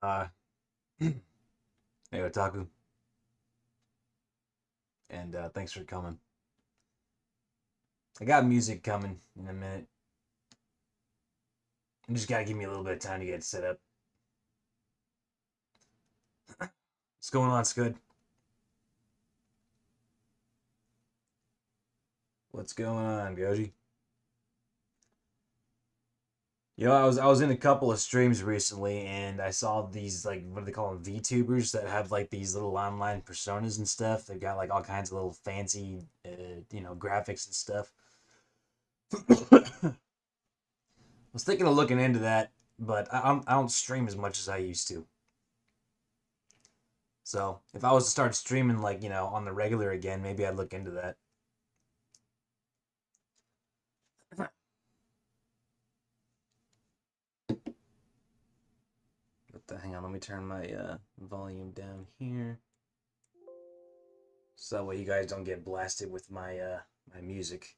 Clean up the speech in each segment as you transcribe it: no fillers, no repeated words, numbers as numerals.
Hey, Otaku, and thanks for coming. I got music coming in a minute. You just gotta give me a little bit of time to get it set up. What's going on, Scud? What's going on, Goji? I was in a couple of streams recently, and I saw these like what do they call them, VTubers that have like these little online personas and stuff. They've got like all kinds of little fancy, graphics and stuff. I was thinking of looking into that, but I don't stream as much as I used to. So if I was to start streaming like on the regular again, maybe I'd look into that. Hang on, let me turn my volume down here, so that way you guys don't get blasted with my music.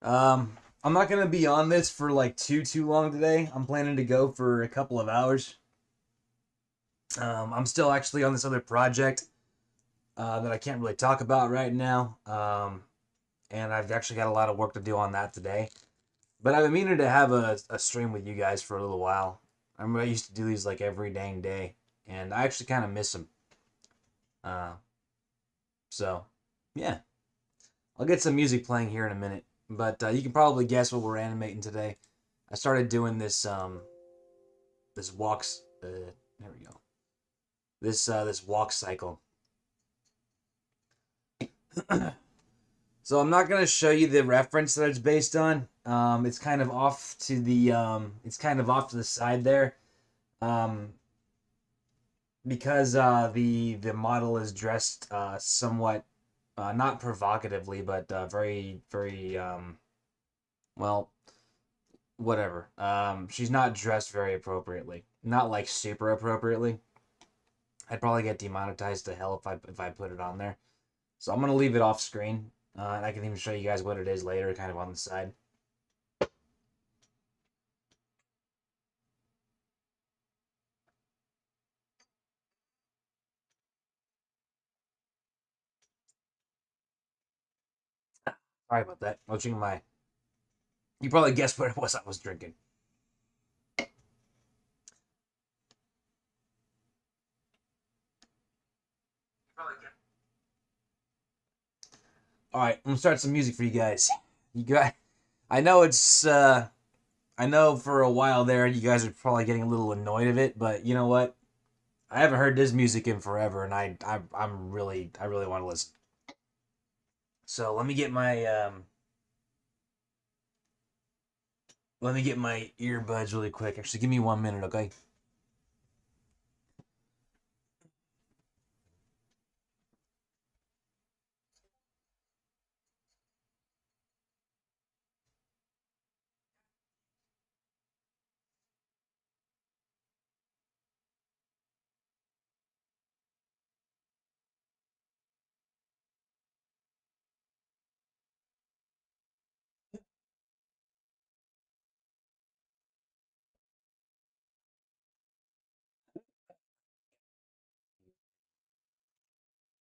I'm not gonna be on this for like too long today. I'm planning to go for a couple of hours. I'm still actually on this other project that I can't really talk about right now. And I've actually got a lot of work to do on that today. But I've been meaning to have a stream with you guys for a little while. I remember I used to do these like every dang day, and I actually kind of miss them. Uh, so, yeah, I'll get some music playing here in a minute. But you can probably guess what we're animating today. I started doing this walks. There we go. This walk cycle. So I'm not gonna show you the reference that it's based on. It's kind of off to the side there, um, because the model is dressed somewhat not provocatively, but very well, whatever. She's not dressed very appropriately, not like super appropriately. I'd probably get demonetized to hell if I put it on there. So I'm gonna leave it off screen. And I can even show you guys what it is later, kind of on the side. Sorry about that. I was drinking my. You probably guessed what it was I was drinking. All right, I'm gonna start some music for you guys. You got. I know it's. I know for a while there, you guys are probably getting a little annoyed of it, but you know what? I haven't heard this music in forever, and I really want to listen. So let me get my earbuds really quick. Actually, give me 1 minute, okay?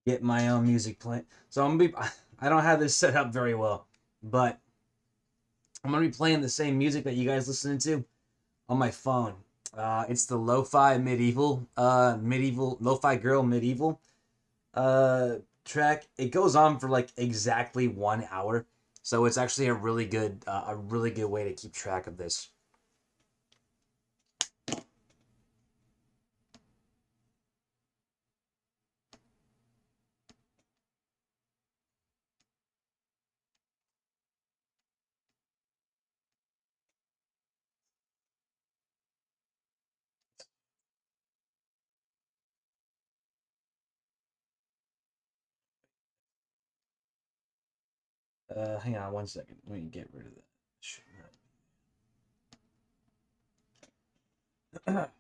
Get my own music playing. So I'm gonna be. I don't have this set up very well, but I'm gonna be playing the same music that you guys listening to on my phone. It's the lo-fi medieval lo-fi girl medieval uh track. It goes on for like exactly 1 hour, so it's actually a really good way to keep track of this. Hang on 1 second. Let me get rid of that.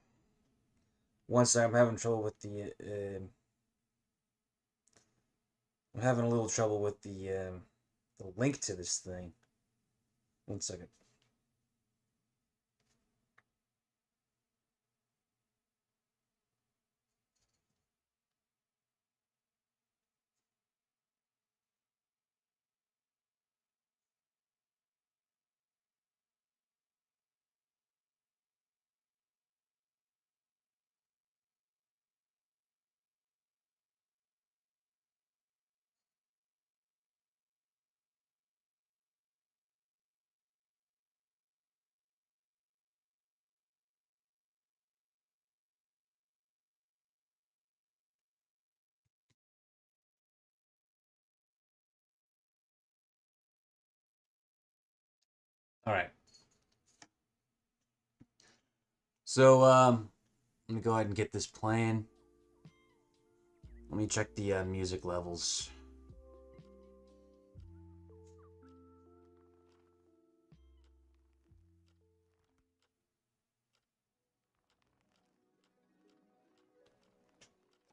One second. I'm having trouble with I'm having a little trouble with the link to this thing. 1 second. All right. So let me go ahead and get this playing. Let me check the music levels.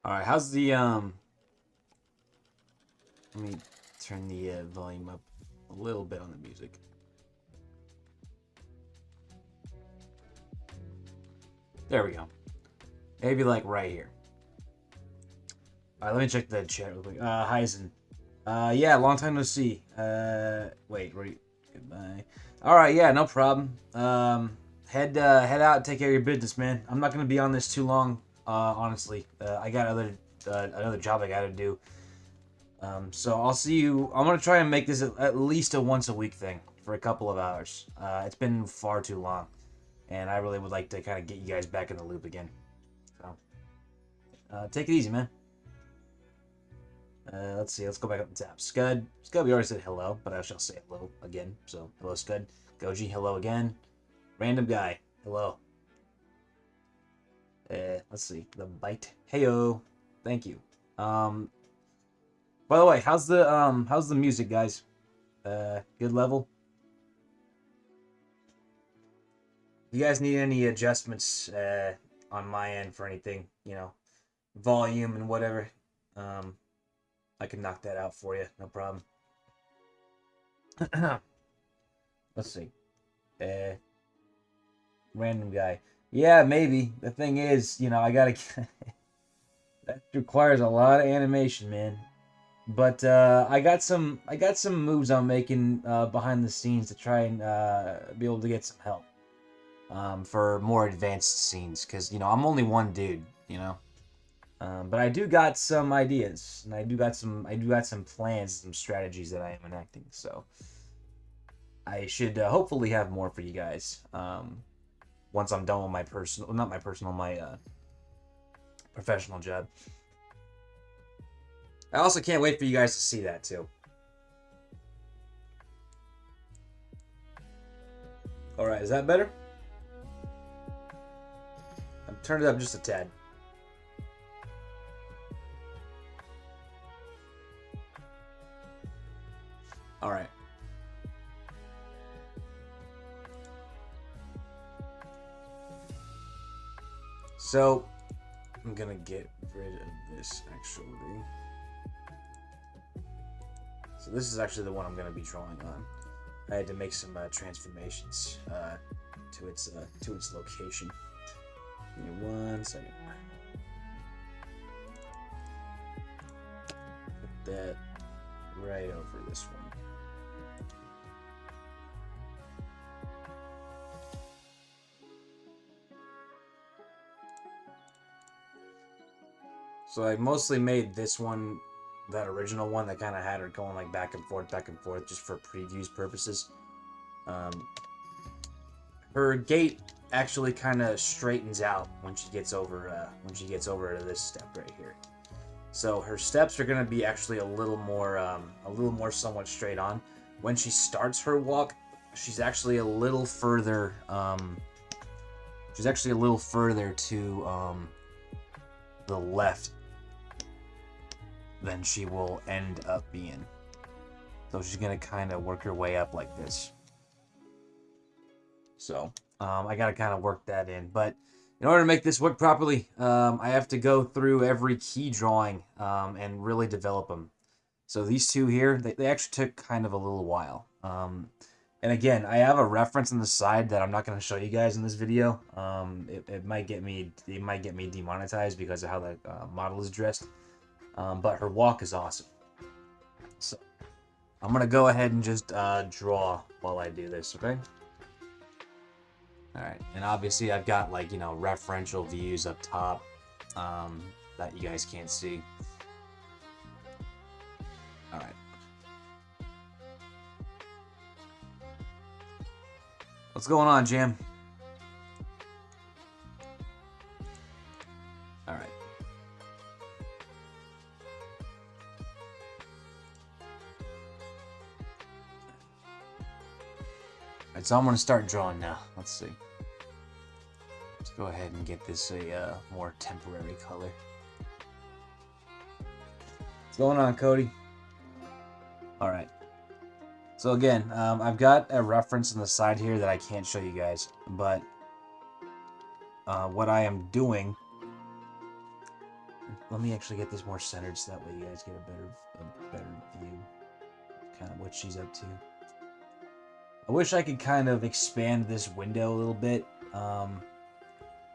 All right, how's the let me turn the volume up a little bit on the music. There we go. Maybe like right here. All right, let me check the chat real quick. Heisen. Yeah, long time no see. Wait, goodbye. All right, yeah, no problem. Head out and take care of your business, man. I'm not gonna be on this too long, honestly. I got another job I gotta do. So I'll see you. I'm gonna try and make this at least a once a week thing for a couple of hours. It's been far too long, and I really would like to kind of get you guys back in the loop again. So, take it easy, man. Let's see. Let's go back up the tab. Scud. Scud, we already said hello, but I shall say hello again. So, hello, Scud. Goji, hello again. Random guy, hello. Let's see. The bite. Heyo. Thank you. By the way, how's the music, guys? Good level? If you guys need any adjustments on my end for anything, you know, volume and whatever, I can knock that out for you, no problem. Let's see. Random guy. Yeah, maybe. The thing is, you know, I gotta. That requires a lot of animation, man. But I got some moves I'm making behind the scenes to try and be able to get some help for more advanced scenes, because you know I'm only one dude, you know. But I do got some ideas, and I do got some plans, some strategies that I am enacting. So I should hopefully have more for you guys once I'm done with my personal, not my personal, my professional job. I also can't wait for you guys to see that too. All right, is that better? I've turned it up just a tad. All right. So, I'm gonna get rid of this actually. So this is actually the one I'm gonna be drawing on. I had to make some transformations to its location. Give me 1 second. Put that right over this one. So I mostly made this one, that original one that kind of had her going like back and forth, just for previews purposes. Her gait actually kind of straightens out when she gets over to this step right here. So her steps are going to be actually a little more somewhat straight on. When she starts her walk, she's actually a little further. She's actually a little further to the left than she will end up being. So she's gonna kind of work her way up like this. So I gotta kind of work that in. But in order to make this work properly, I have to go through every key drawing and really develop them. So these two here, they actually took kind of a little while. And again, I have a reference on the side that I'm not going to show you guys in this video. It might get me demonetized because of how the model is dressed. But her walk is awesome. So I'm going to go ahead and just draw while I do this, okay? All right, and obviously I've got like, you know, referential views up top that you guys can't see. All right. What's going on, Jim? All right. Alright, so I'm going to start drawing now. Let's see. Let's go ahead and get this a more temporary color. What's going on, Cody? Alright. So again, I've got a reference on the side here that I can't show you guys, but what I am doing... Let me actually get this more centered so that way you guys get a better view of kind of what she's up to. I wish I could kind of expand this window a little bit.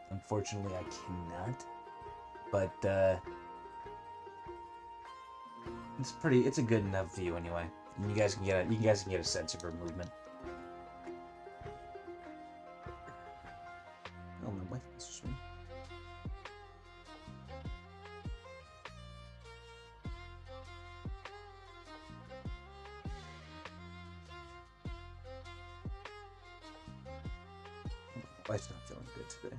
Unfortunately, I cannot. But it's a good enough view anyway. And you guys can get a sense of her movement. Oh, my wife wants to swing. My wife's not feeling good today.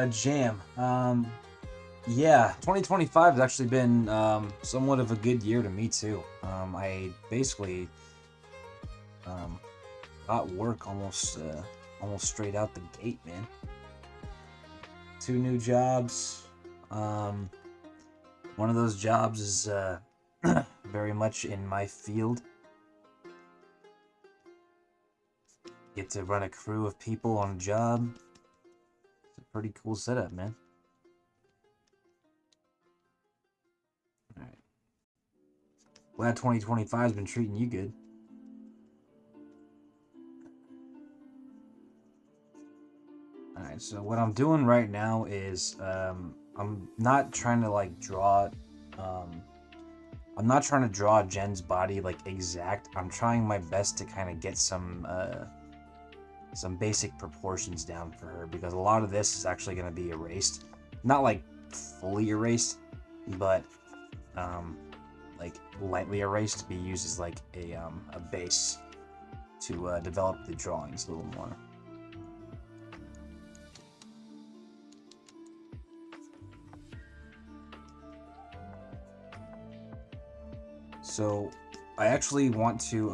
Jam. Yeah, 2025 has actually been somewhat of a good year to me too. I basically got work almost straight out the gate, man. 2 new jobs. One of those jobs is very much in my field. Get to run a crew of people on a job. It's a pretty cool setup, man. Alright. Glad 2025 has been treating you good. Alright, so what I'm doing right now is I'm not trying to like draw I'm not trying to draw Jen's body like exact. I'm trying my best to kind of get some basic proportions down for her, because a lot of this is actually going to be erased. Not like fully erased, but like lightly erased to be used as like a base to develop the drawings a little more. So I actually want to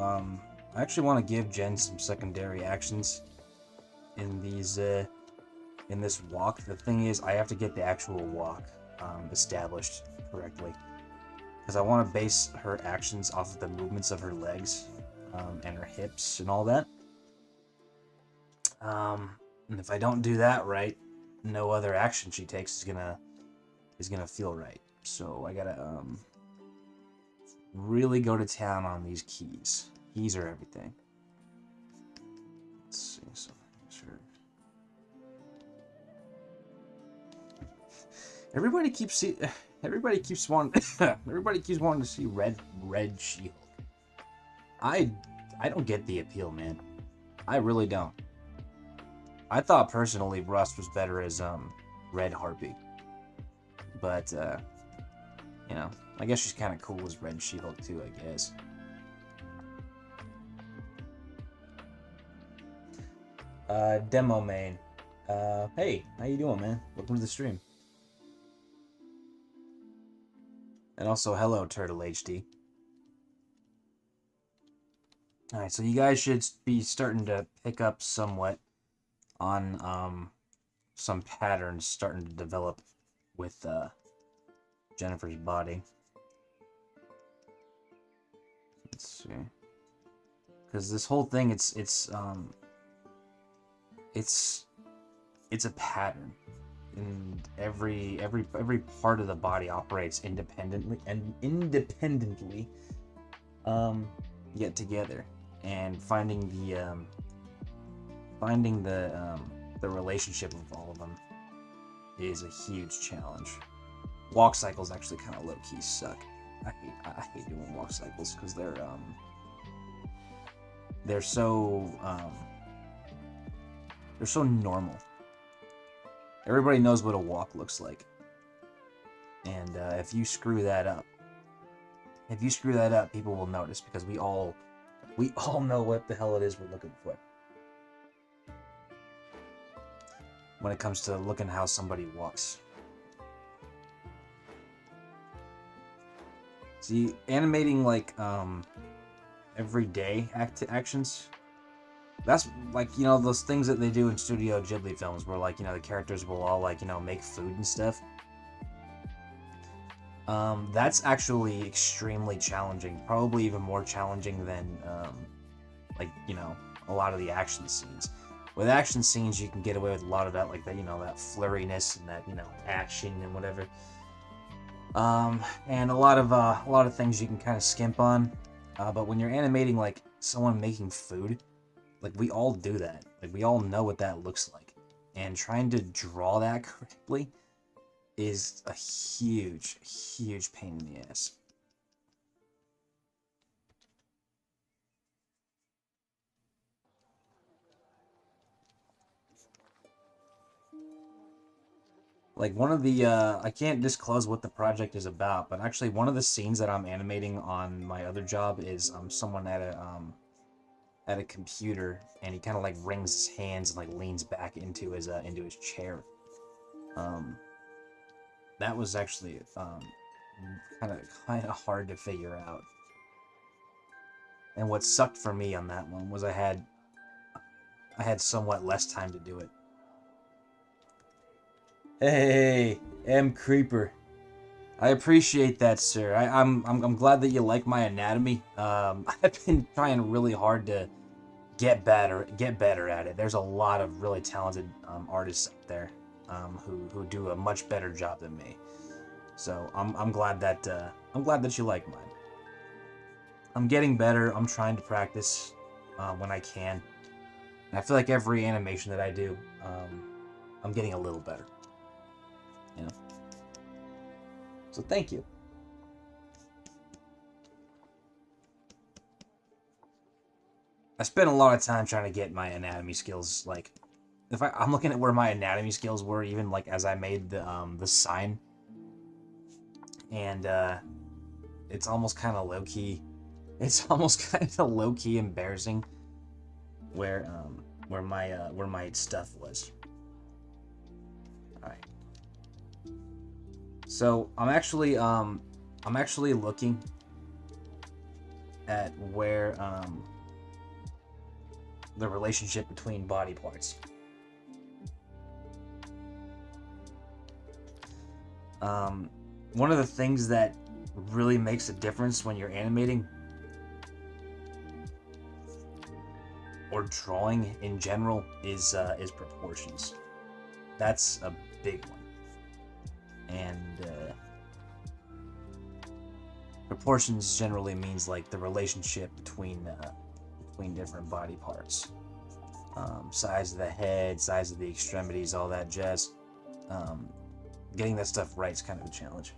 give Jen some secondary actions in these in this walk. The thing is, I have to get the actual walk established correctly, because I want to base her actions off of the movements of her legs and her hips and all that. And if I don't do that right, no other action she takes is gonna feel right. So I gotta really go to town on these keys. Keys are everything. Let's see. So sure. Everybody keeps wanting to see red SheHulk. I don't get the appeal, man. I really don't. I thought personally Rust was better as Red Harpy, but you know, I guess she's kind of cool as Red SheHulk too, I guess. Demo main. Hey, how you doing, man? Welcome to the stream. And also, hello, Turtle HD. Alright, so you guys should be starting to pick up somewhat on some patterns starting to develop with Jennifer's body. Let's see. Because this whole thing, it's a pattern, and every part of the body operates independently yet together, and finding the relationship of all of them is a huge challenge. Walk cycles actually kind of low-key suck. I hate doing walk cycles because they're so normal. Everybody knows what a walk looks like, and if you screw that up, people will notice, because we all know what the hell it is we're looking for when it comes to looking how somebody walks. See, animating like everyday actions. That's like, you know, those things that they do in Studio Ghibli films where, like, you know, the characters will all, like, you know, make food and stuff. That's actually extremely challenging. Probably even more challenging than, like, you know, a lot of the action scenes. With action scenes, you can get away with a lot of that, like that, you know, that flurriness and that, you know, action and whatever. And a lot of things you can kind of skimp on. But when you're animating, like, someone making food, like, we all do that. Like, we all know what that looks like. And trying to draw that correctly is a huge, huge pain in the ass. Like, one of the, I can't disclose what the project is about, but actually one of the scenes that I'm animating on my other job is, someone at a computer, and he kind of, like, wrings his hands and, like, leans back into his chair. That was actually, kind of hard to figure out. And what sucked for me on that one was I had somewhat less time to do it. Hey, M Creeper. I appreciate that, sir. I'm glad that you like my anatomy. I've been trying really hard to get better at it. There's a lot of really talented artists out there who do a much better job than me. So I'm glad that you like mine. I'm getting better. I'm trying to practice when I can. And I feel like every animation that I do, I'm getting a little better. You know. So thank you. I spent a lot of time trying to get my anatomy skills. Like, if I'm looking at where my anatomy skills were, even like as I made the sign, and it's almost kind of low key. It's almost kind of low key embarrassing where my stuff was. All right. So I'm actually looking at where the relationship between body parts. One of the things that really makes a difference when you're animating or drawing in general is proportions. That's a big one. And proportions generally means like the relationship between different body parts, size of the head, size of the extremities, all that jazz. Getting that stuff right is kind of a challenge.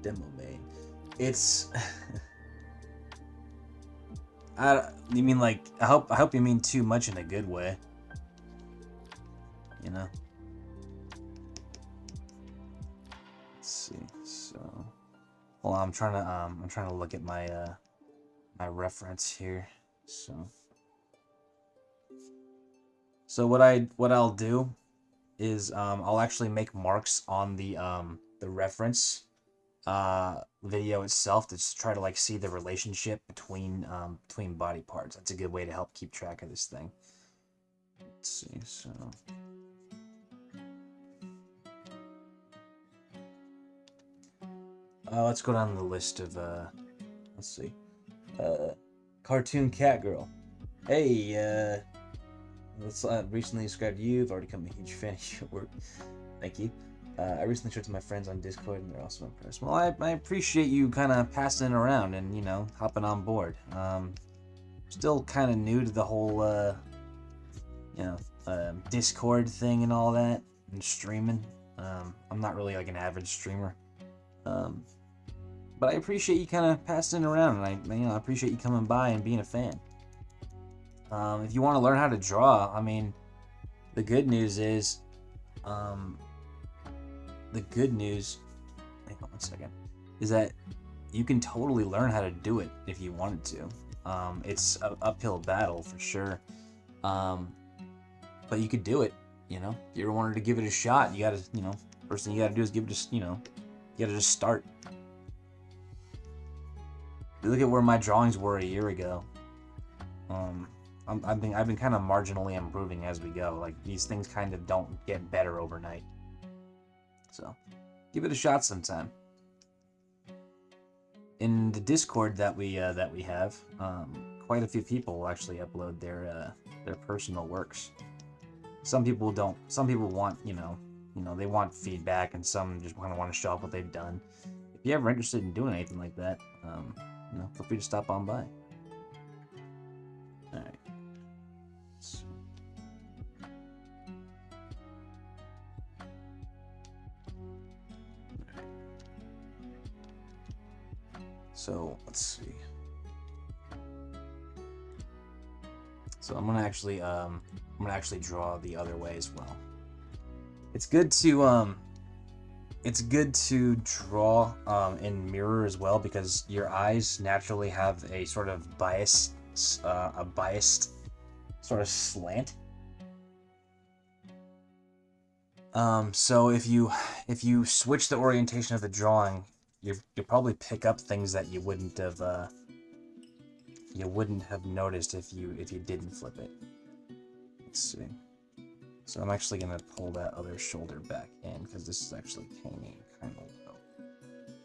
Demo main. It's you mean like I hope you mean too much in a good way. You know. Let's see. So, well, I'm trying to look at my my reference here. So what I'll do is I'll actually make marks on the reference video itself to just try to like see the relationship between body parts. That's a good way to help keep track of this thing. Let's see. So let's go down the list of let's see. Cartoon Cat Girl. Hey, let's recently subscribed to you. I've already become a huge fan of your work. Thank you. I recently shared to my friends on Discord, and they're also impressed. Well, I appreciate you kind of passing it around and, you know, hopping on board. Still kind of new to the whole, you know, Discord thing and all that, and streaming. I'm not really like an avid streamer. But I appreciate you kind of passing it around, and I appreciate you coming by and being a fan. If you want to learn how to draw, I mean, the good news is, hang on one second, is that you can totally learn how to do it if you wanted to. It's an uphill battle for sure, but you could do it. You know, if you ever wanted to give it a shot, you gotta, you know, first thing you gotta do is give it just, you know, you gotta just start. Look at where my drawings were a year ago. I've been kind of marginally improving as we go. Like, these things kind of don't get better overnight. So, give it a shot sometime. In the Discord that we have, quite a few people will actually upload their personal works. Some people don't. Some people want, you know, they want feedback, and some just kind of want to show off what they've done. If you're ever interested in doing anything like that, you know, feel free to stop on by. All right. So let's see. So I'm gonna actually draw the other way as well. It's good to draw in mirror as well, because your eyes naturally have a sort of biased sort of slant. So if you switch the orientation of the drawing, you'll probably pick up things that you wouldn't have noticed if you didn't flip it. Let's see. So I'm actually gonna pull that other shoulder back in, because this is actually hanging kind of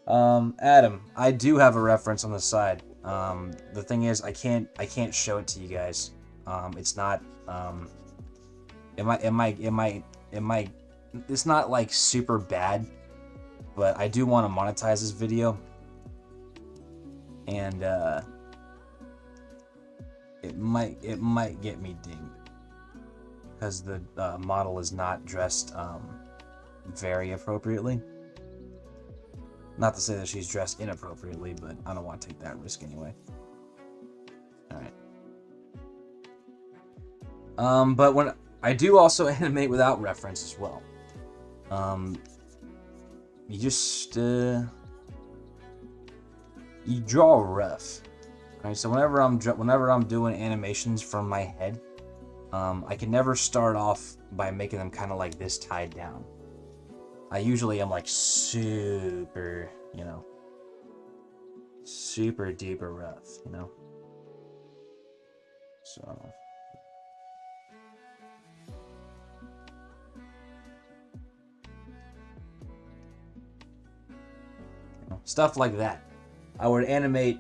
low. Adam, I do have a reference on the side. The thing is, I can't show it to you guys. It's not it's not like super bad, but I do want to monetize this video, and it might get me dinged because the model is not dressed very appropriately. Not to say that she's dressed inappropriately, but I don't want to take that risk anyway. Alright. But when I do also animate without reference as well. You just you draw rough. Alright, so whenever I'm doing animations from my head, I can never start off by making them kind of like this tied down. I usually am like super, you know, super duper rough, you know. So stuff like that. I would animate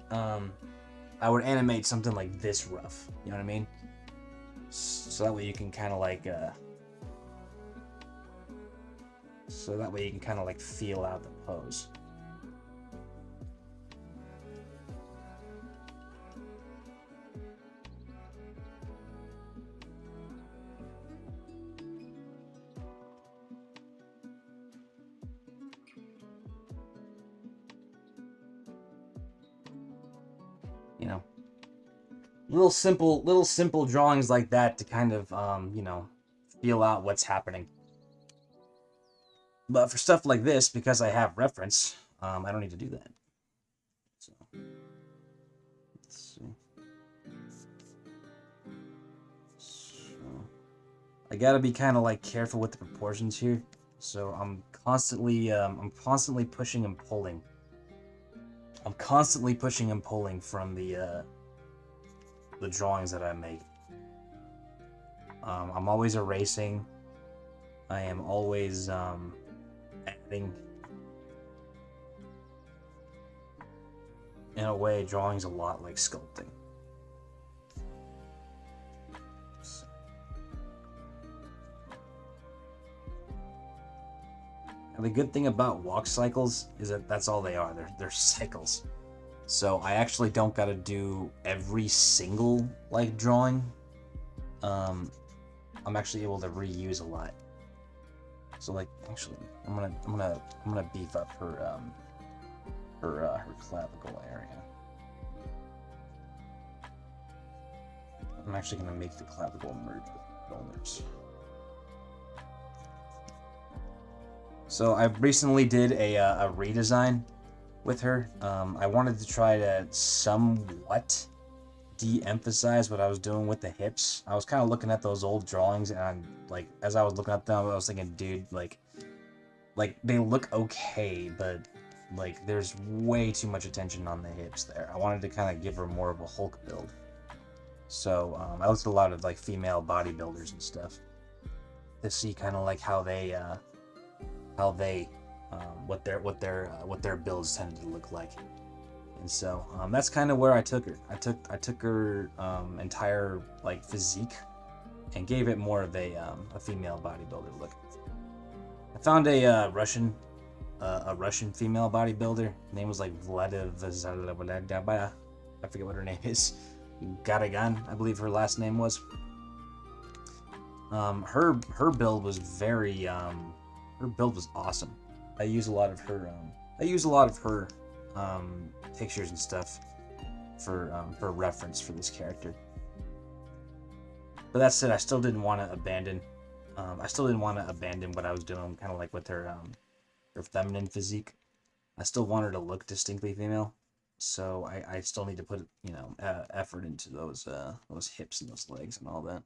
something like this rough. You know what I mean? So that way you can kind of like feel out the pose. You know, little simple drawings like that to kind of you know, feel out what's happening. But for stuff like this, because I have reference, I don't need to do that. So let's see. So I gotta be kind of like careful with the proportions here. So I'm constantly pushing and pulling. I'm constantly pushing and pulling from the drawings that I make. I'm always erasing. I am always adding. In a way, drawing's a lot like sculpting. And the good thing about walk cycles is that that's all they are. They're cycles. So I actually don't gotta do every single like drawing. I'm actually able to reuse a lot. So like, actually, I'm gonna beef up her clavicle area. I'm actually gonna make the clavicle merge with the shoulders. So I recently did a redesign with her. I wanted to try to somewhat de-emphasize what I was doing with the hips. I was kind of looking at those old drawings, and like as I was looking at them, I was thinking, dude, like they look okay, but like there's way too much attention on the hips there. I wanted to kind of give her more of a Hulk build. So I looked at a lot of like female bodybuilders and stuff to see kind of like how they what their builds tended to look like. And so that's kind of where I took her. I took her entire like physique and gave it more of a female bodybuilder look. I found a Russian female bodybuilder. Her name was like Vlada. I forget what her name is. Garagan, I believe her last name was. Her build was very her build was awesome. I use a lot of her pictures and stuff for reference for this character. But that said, I still didn't want to abandon what I was doing, kind of like with her feminine physique. I still want her to look distinctly female, so I still need to put effort into those hips and those legs and all that.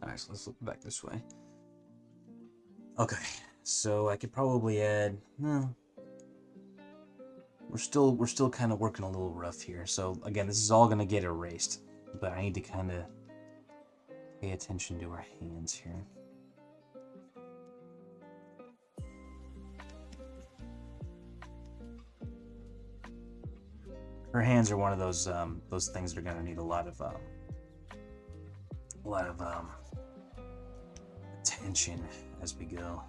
Alright, so let's look back this way. Okay, so I could probably add. No, we're still kind of working a little rough here. So again, this is all gonna get erased, but I need to kind of pay attention to our hands here. Her hands are one of those things that are gonna need a lot of attention as we go.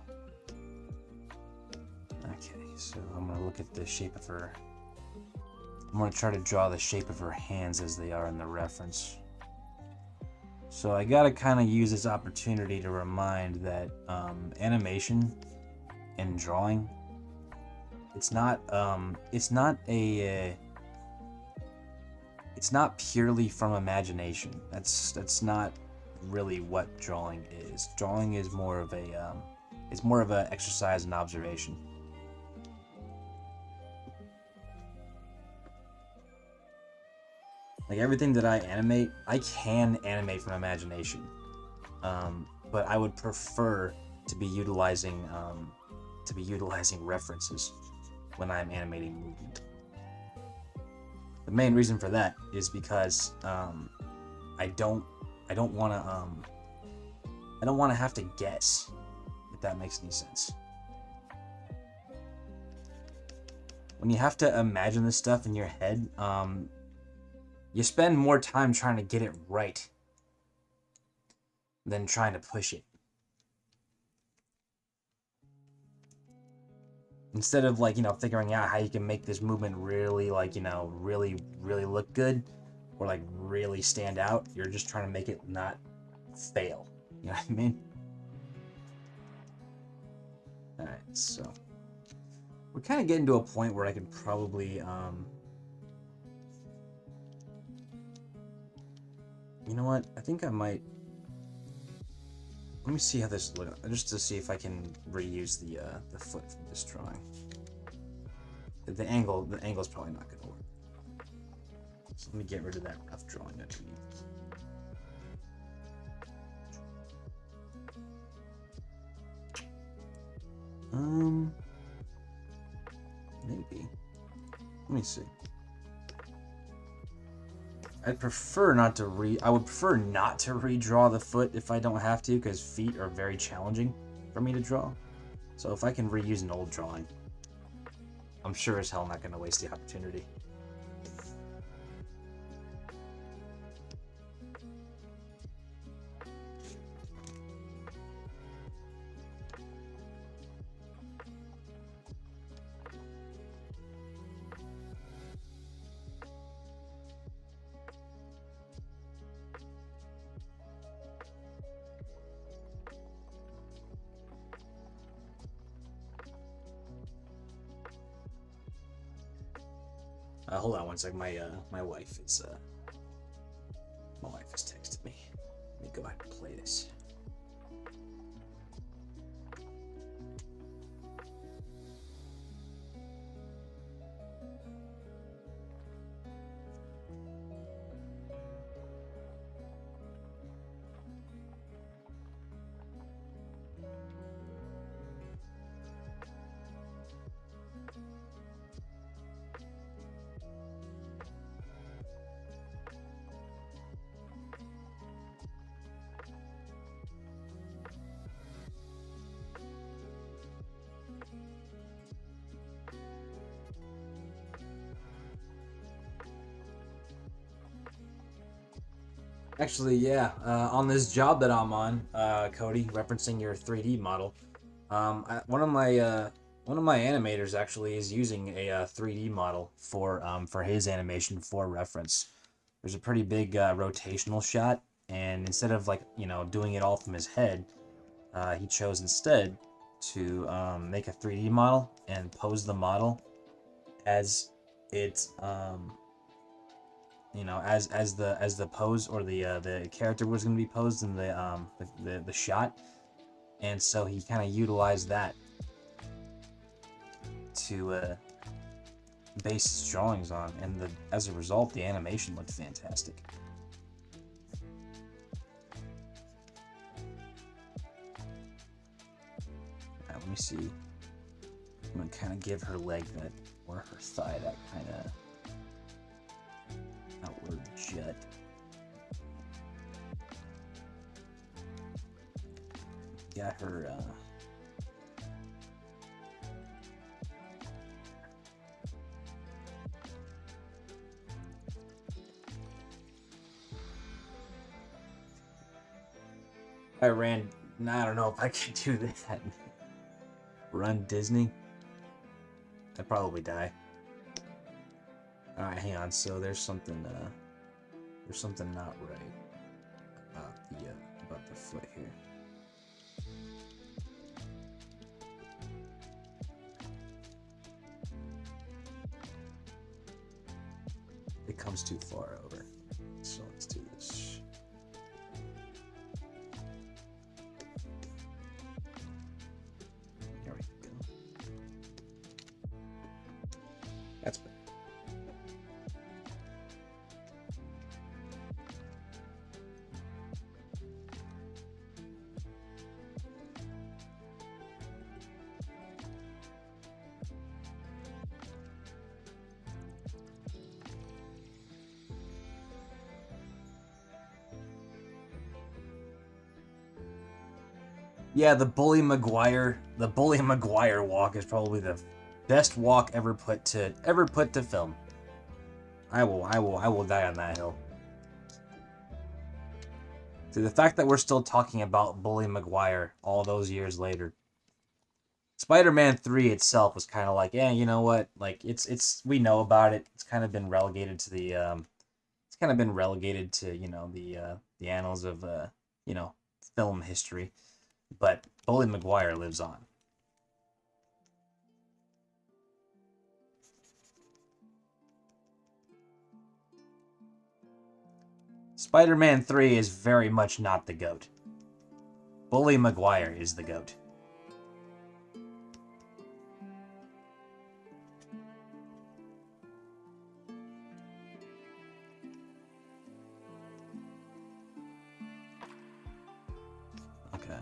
Okay, so I'm gonna look at the shape of her. I'm gonna try to draw the shape of her hands as they are in the reference. So I gotta kind of use this opportunity to remind that animation and drawing, it's not purely from imagination. That's not really what drawing is. Drawing is more of a exercise in observation. Like everything that I animate, I can animate from imagination, but I would prefer to be utilizing references when I'm animating movement. The main reason for that is because I don't want to have to guess, if that makes any sense. When you have to imagine this stuff in your head, you spend more time trying to get it right than trying to push it. Instead of figuring out how you can make this movement really really look good or like really stand out, you're just trying to make it not fail. You know what I mean? All right, so we're kind of getting to a point where I could probably you know what? I think I might. Let me see how this looks, just to see if I can reuse the foot from this drawing. The angle's probably not going to work. So let me get rid of that rough drawing underneath. Maybe. Let me see. I would prefer not to redraw the foot if I don't have to, because feet are very challenging for me to draw. So if I can reuse an old drawing, I'm sure as hell not going to waste the opportunity. Hold on one second. My wife is texting me. Let me go ahead and play that. is. Actually, yeah. On this job that I'm on, Cody, referencing your 3D model, one of my animators actually is using a 3D model for his animation for reference. There's a pretty big rotational shot, and instead of like doing it all from his head, he chose instead to make a 3D model and pose the model as it as the pose or the character was going to be posed in the shot, and so he kind of utilized that to base his drawings on, and as a result, the animation looked fantastic. Alright, let me see. I'm gonna kind of give her leg that, or her thigh that kind of outward jut. Got her I don't know if I can do that. Run Disney? I'd probably die. Alright, hang on. So there's something not right about the foot here. It comes too far over. So let's do this. Here we go. That's better. Yeah, the Bully Maguire walk is probably the best walk ever put to film. I will die on that hill. So the fact that we're still talking about Bully Maguire all those years later. Spider-Man 3 itself was kind of like, yeah, you know what? Like it's we know about it. It's kind of been relegated to the the annals of film history. But Bully Maguire lives on. Spider-Man 3 is very much not the GOAT. Bully Maguire is the GOAT.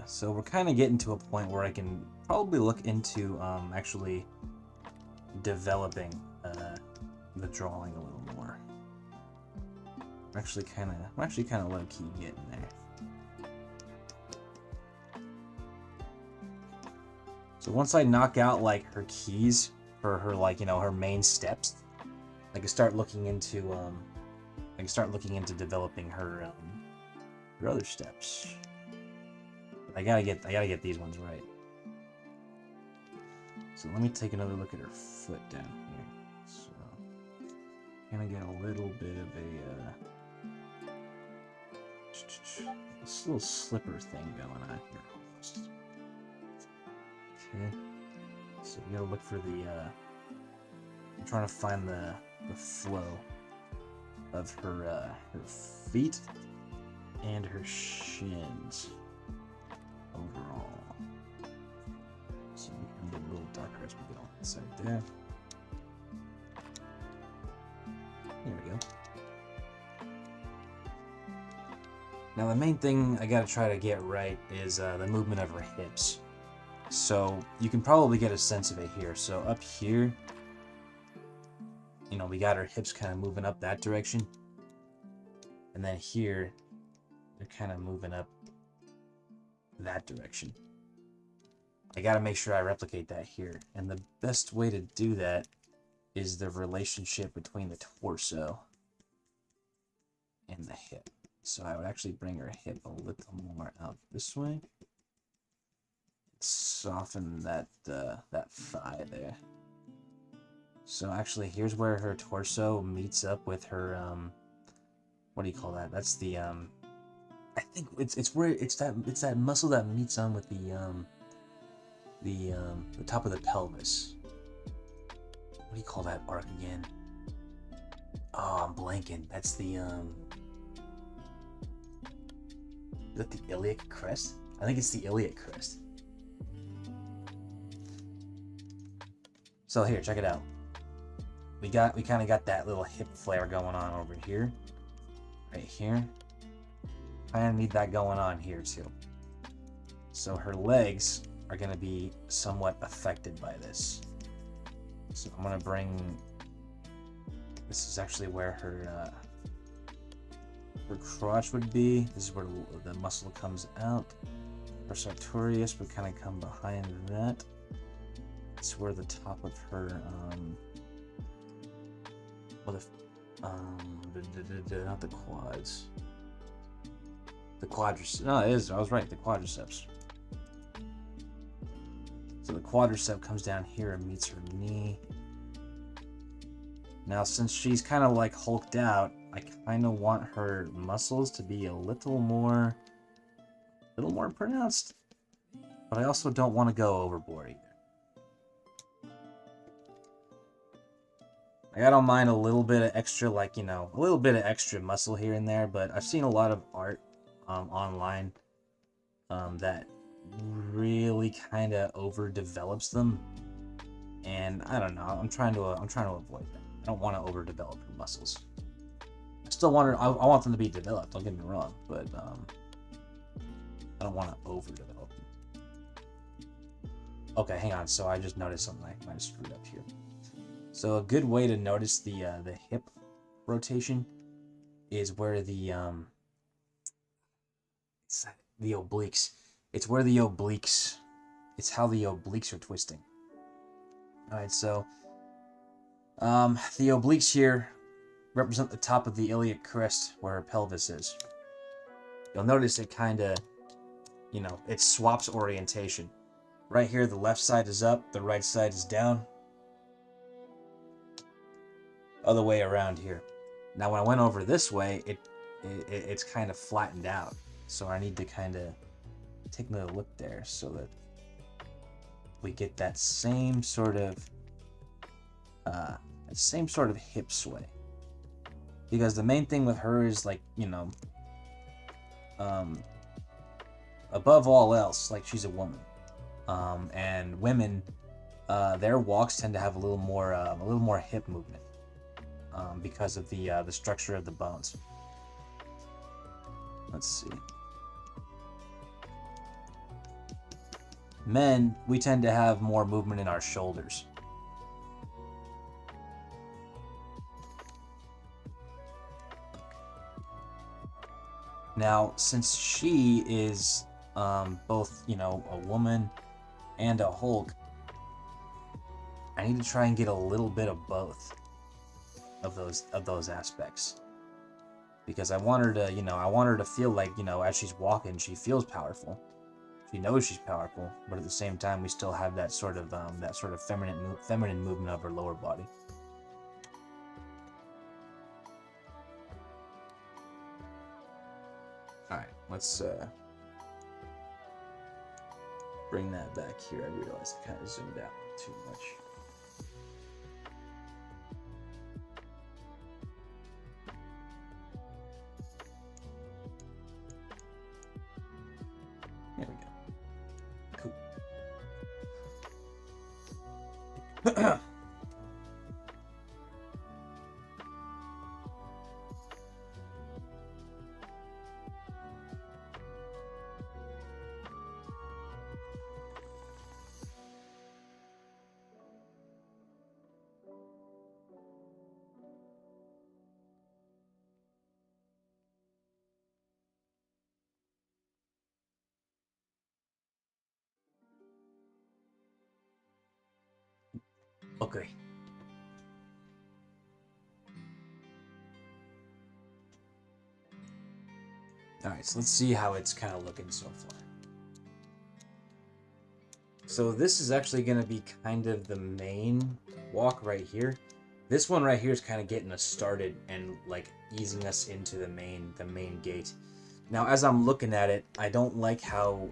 So we're kind of getting to a point where I can probably look into actually developing the drawing a little more. I'm actually kind of low key getting there. So once I knock out like her keys for her her main steps, I can start looking into developing her other steps. I gotta get these ones right. So let me take another look at her foot down here. So gonna get a little bit of this little slipper thing going on here almost. Okay. So we gotta look for I'm trying to find the flow of her feet. and her shins overall. So we can get a little darker as we go on the side there. There we go. Now the main thing I gotta try to get right is the movement of her hips. So you can probably get a sense of it here. So up here, you know, we got her hips kind of moving up that direction. And then here, they're kind of moving up that direction. I gotta make sure I replicate that here. And the best way to do that is the relationship between the torso and the hip. So I would actually bring her hip a little more out this way. Soften that that thigh there. So actually, here's where her torso meets up with her what do you call that? That's the I think it's where it's that muscle that meets on with the top of the pelvis. What do you call that arc again? Oh, I'm blanking. That's the is that the iliac crest? I think it's the iliac crest. So here, check it out. We kind of got that little hip flare going on over here, right here. Kind of need that going on here too. So her legs are going to be somewhat affected by this. So I'm going to bring. This is actually where her crotch would be. This is where the muscle comes out. Her sartorius would kind of come behind that. It's where the top of her not the quads, the quadriceps. No, it is. I was right. The quadriceps. So the quadricep comes down here and meets her knee. Now, since she's kind of like hulked out, I kind of want her muscles to be a little more pronounced, but I also don't want to go overboard either. Like, I don't mind a little bit of extra, like, you know, a little bit of extra muscle here and there, but I've seen a lot of art online that really kind of overdevelops them, and I don't know. I'm trying to avoid that. I don't want to overdevelop her muscles. I still want her. I want them to be developed. Don't get me wrong, but I don't want to overdevelop them. Okay, hang on. So I just noticed something. I might have screwed up here. So a good way to notice the hip rotation is where the obliques. It's where the obliques. It's how the obliques are twisting. All right, so the obliques here represent the top of the iliac crest where her pelvis is. You'll notice it kind of, you know, it swaps orientation. Right here, the left side is up, the right side is down. Other way around here. Now when I went over this way, it's kind of flattened out. So I need to kind of take another look there so that we get that same sort of hip sway. Because the main thing with her is, like, you know, above all else, like, she's a woman, and women, their walks tend to have a little more hip movement. Because of the structure of the bones. Let's see. Men, we tend to have more movement in our shoulders. Now, since she is both, you know, a woman and a Hulk, I need to try and get a little bit of both of those aspects, because I want her to, you know, I want her to feel like, you know, as she's walking, she feels powerful. She knows she's powerful, but at the same time, we still have that sort of feminine movement of her lower body. All right, let's bring that back here. I realized I kind of zoomed out too much. Okay. Alright, so let's see how it's kind of looking so far. So this is actually going to be kind of the main walk right here. This one right here is kind of getting us started and like easing us into the main gate. Now, as I'm looking at it, I don't like how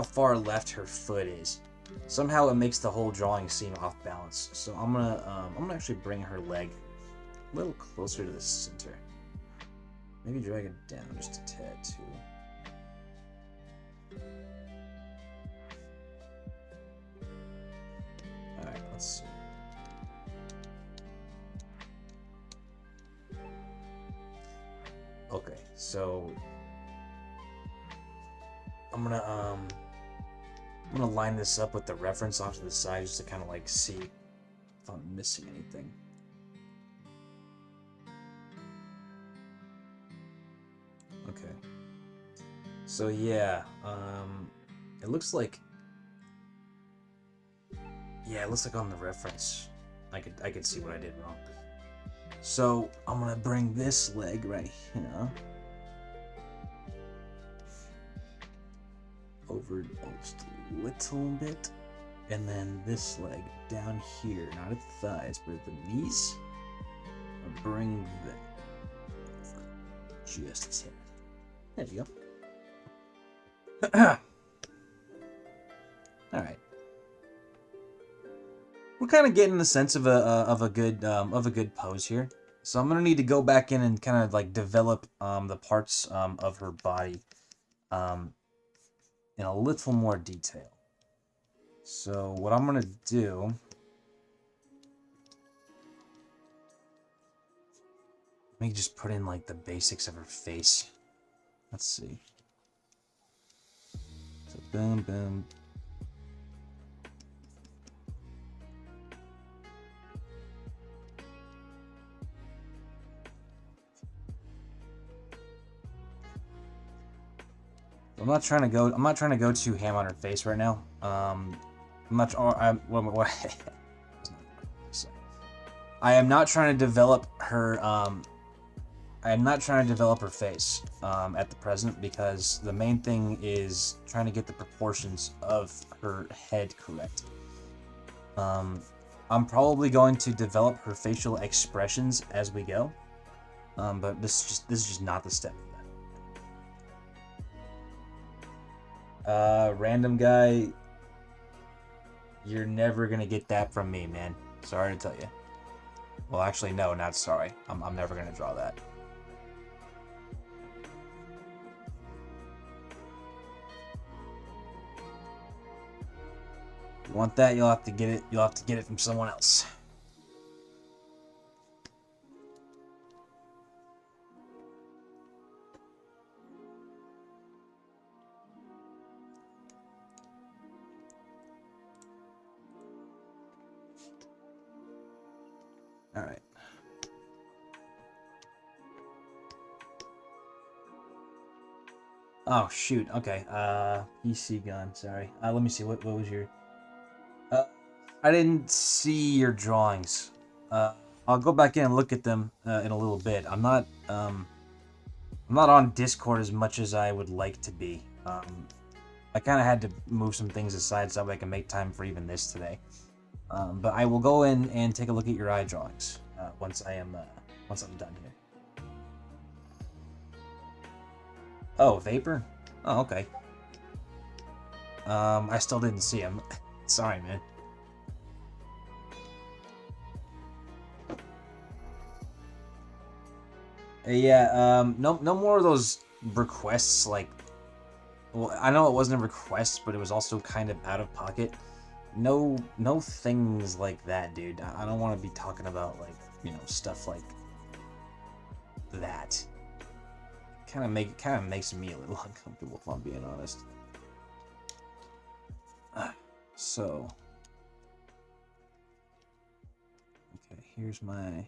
far left her foot is. Somehow it makes the whole drawing seem off balance. So I'm gonna actually bring her leg a little closer to the center. Maybe drag it down just a tad too. Alright, let's see. Okay, so I'm gonna line this up with the reference off to the side just to kind of like see if I'm missing anything. Okay. So yeah, it looks like on the reference, I could see what I did wrong. So I'm gonna bring this leg right here over just a little bit, and then this leg down here, not at the thighs, but at the knees. I'll bring that over just a tad. There you go. All right. We're kind of getting the sense of a good pose here. So I'm gonna need to go back in and kind of like develop the parts of her body in a little more detail. So what I'm gonna do, let me just put in like the basics of her face. Let's see. So boom, boom. I'm not trying to go too ham on her face right now. I am not trying to develop her. I am not trying to develop her face at the present, because the main thing is trying to get the proportions of her head correct. I'm probably going to develop her facial expressions as we go, but this is just not the step. Random guy, you're never gonna get that from me, man. Sorry to tell you. Well, actually, no, not sorry. I'm never gonna draw that. If you want that, you'll have to get it. You'll have to get it from someone else. All right. Oh shoot. Okay. PC gun. Sorry. Let me see. What was your? I didn't see your drawings. I'll go back in and look at them in a little bit. I'm not on Discord as much as I would like to be. I kind of had to move some things aside so that I can make time for even this today. But I will go in and take a look at your eye drawings once I'm done here. Oh, vapor? Oh, okay. I still didn't see him. Sorry, man. Yeah, no more of those requests, like, well, I know it wasn't a request, but it was also kind of out of pocket. no things like that, dude. I don't want to be talking about, like, you know, stuff like that. Kind of makes me a little uncomfortable, if I'm being honest. So, okay, here's my.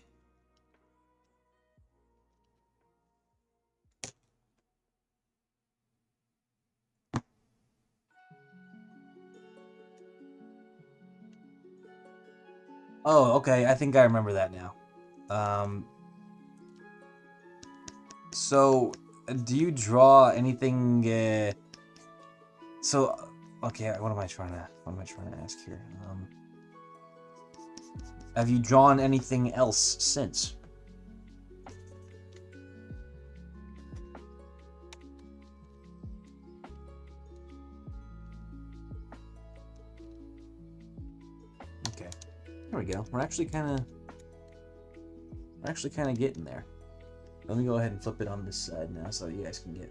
Oh, okay, I think I remember that now. So, do you draw anything? So, okay, what am I trying to ask here? Have you drawn anything else since? Okay, there we go. We're actually kind of getting there. Let me go ahead and flip it on this side now, so you guys can get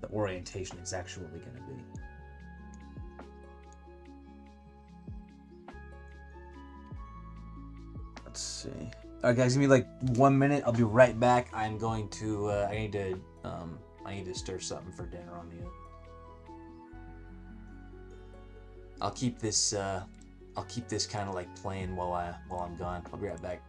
the orientation it's actually going to be. Let's see. All right, guys, give me like 1 minute. I'll be right back. I'm going to. I need to stir something for dinner on the. I'll keep this. I'll keep this kind of like playing while I'm gone. I'll be right back.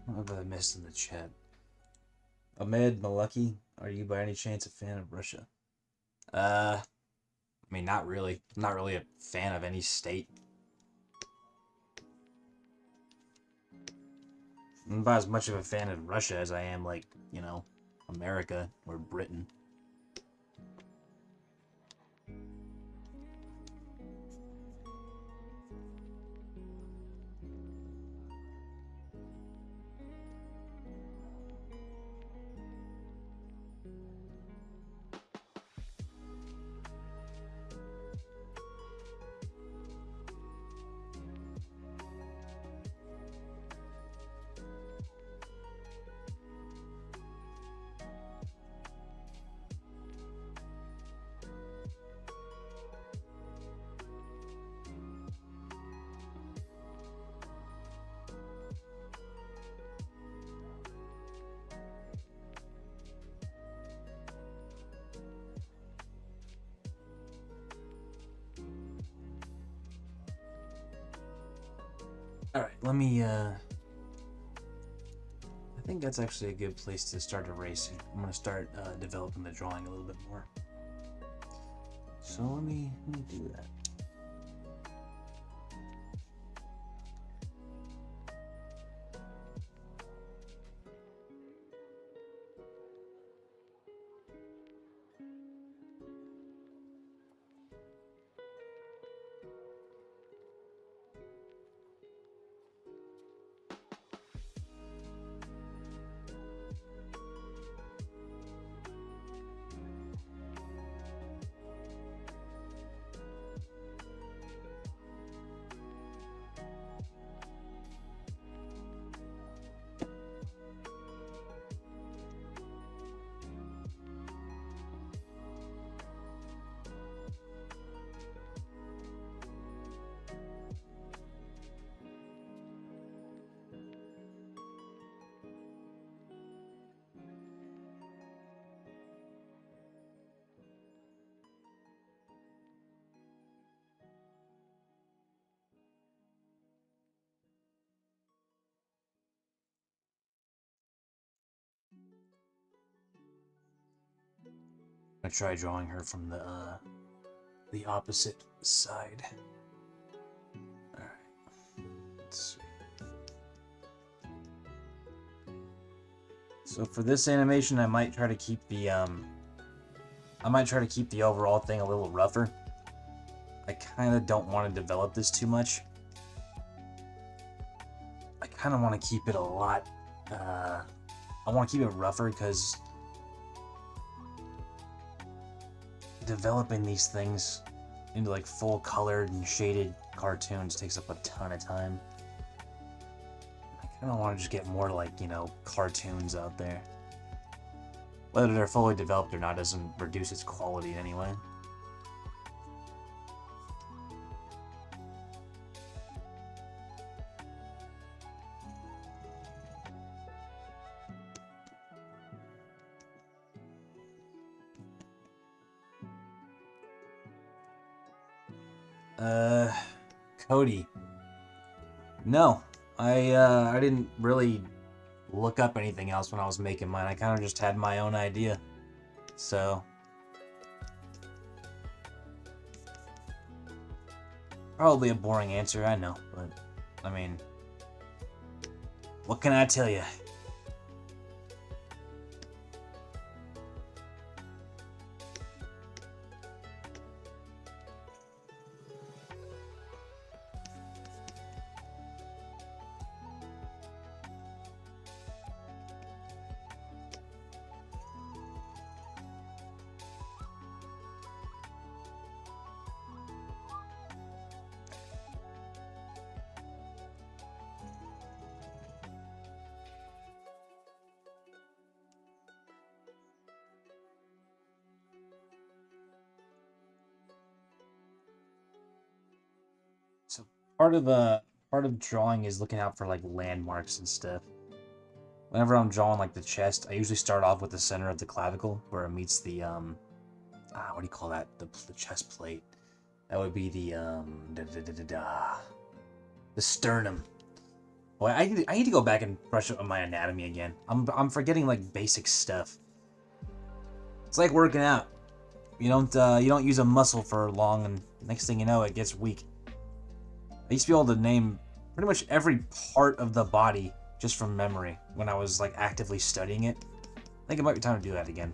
What have I missed in the chat? Ahmed Malaki, are you by any chance a fan of Russia? I mean, not really. I'm not really a fan of any state. I'm about as much of a fan of Russia as I am, like, you know, America or Britain. Alright, let me, I think that's actually a good place to start erasing. I'm going to start developing the drawing a little bit more. So let me do that. I'm gonna try drawing her from the opposite side. Alright. Let's see. So for this animation, I might try to keep the overall thing a little rougher. I kind of don't want to develop this too much. I kind of want to keep it a lot. I want to keep it rougher because developing these things into like full colored and shaded cartoons takes up a ton of time. I kind of want to just get more like, you know, cartoons out there. Whether they're fully developed or not doesn't reduce its quality in any way. Cody. No, I didn't really look up anything else when I was making mine. I kind of just had my own idea. So probably a boring answer, I know, but I mean, what can I tell you? So part of drawing is looking out for like landmarks and stuff. Whenever I'm drawing like the chest, I usually start off with the center of the clavicle where it meets the what do you call that? The chest plate. That would be the sternum. Boy, I need to go back and brush up on my anatomy again. I'm forgetting like basic stuff. It's like working out. You don't use a muscle for long, and next thing you know, it gets weak. I used to be able to name pretty much every part of the body just from memory when I was like actively studying it. I think it might be time to do that again.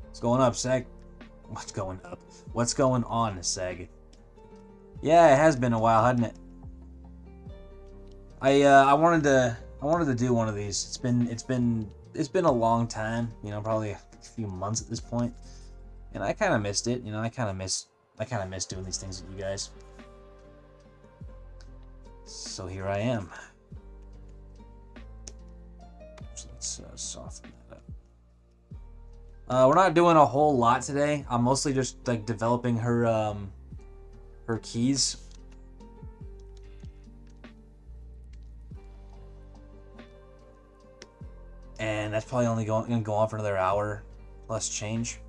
What's going up, Seg? What's going up? What's going on, Seg? Yeah, it has been a while, hasn't it? I wanted to do one of these. It's been a long time, you know, probably a few months at this point, and I kind of missed it. You know, I kind of miss doing these things with you guys. So here I am. So let's soften that up. We're not doing a whole lot today. I'm mostly just like developing her keys. And that's probably only going to go on for another hour plus change.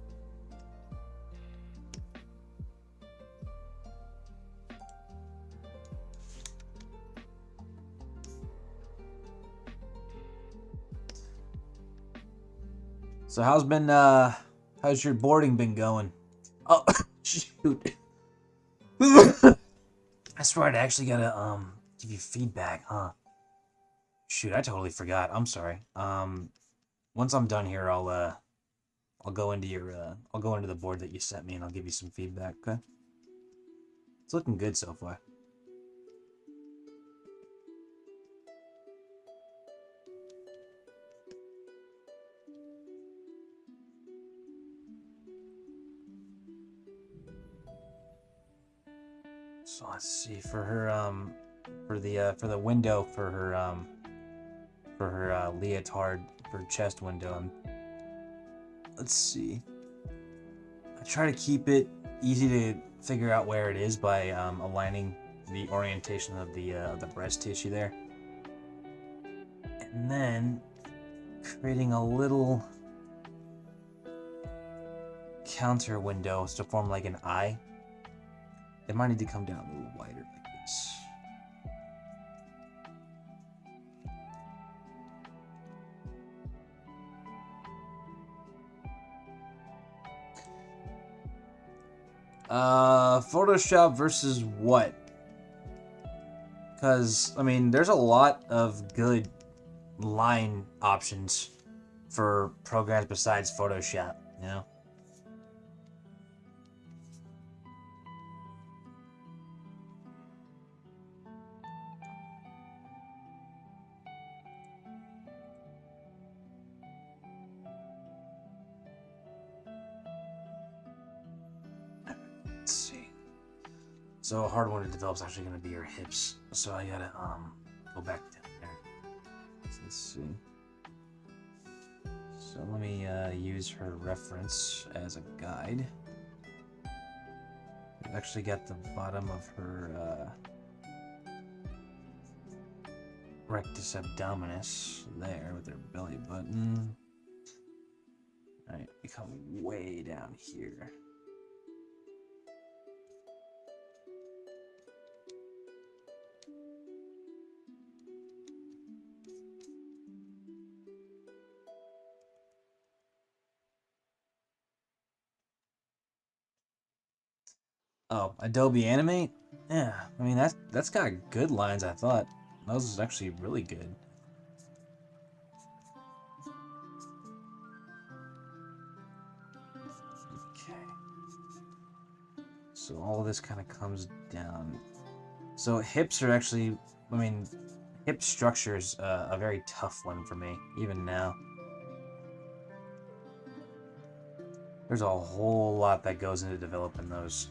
So how's your boarding been going? Oh, shoot. I swear I actually gotta give you feedback, huh? Shoot, I totally forgot. I'm sorry. Once I'm done here, I'll go into the board that you sent me and I'll give you some feedback, okay? It's looking good so far. So let's see, for her for the window for her leotard, for chest window, let's see. I try to keep it easy to figure out where it is by aligning the orientation of the breast tissue there, and then creating a little counter window to form like an eye. It might need to come down a little wider like this. Photoshop versus what? Because, I mean, there's a lot of good line options for programs besides Photoshop, you know? Let's see. So a hard one to develop is actually going to be your hips. So I gotta go back down there. So let's see. So let me use her reference as a guide. I've actually got the bottom of her rectus abdominis there with her belly button. Alright, we come way down here. Oh, Adobe Animate? Yeah, I mean that's got good lines, I thought. That was actually really good. Okay. So all of this kind of comes down. So hips are actually, I mean, hip structure is a very tough one for me, even now. There's a whole lot that goes into developing those.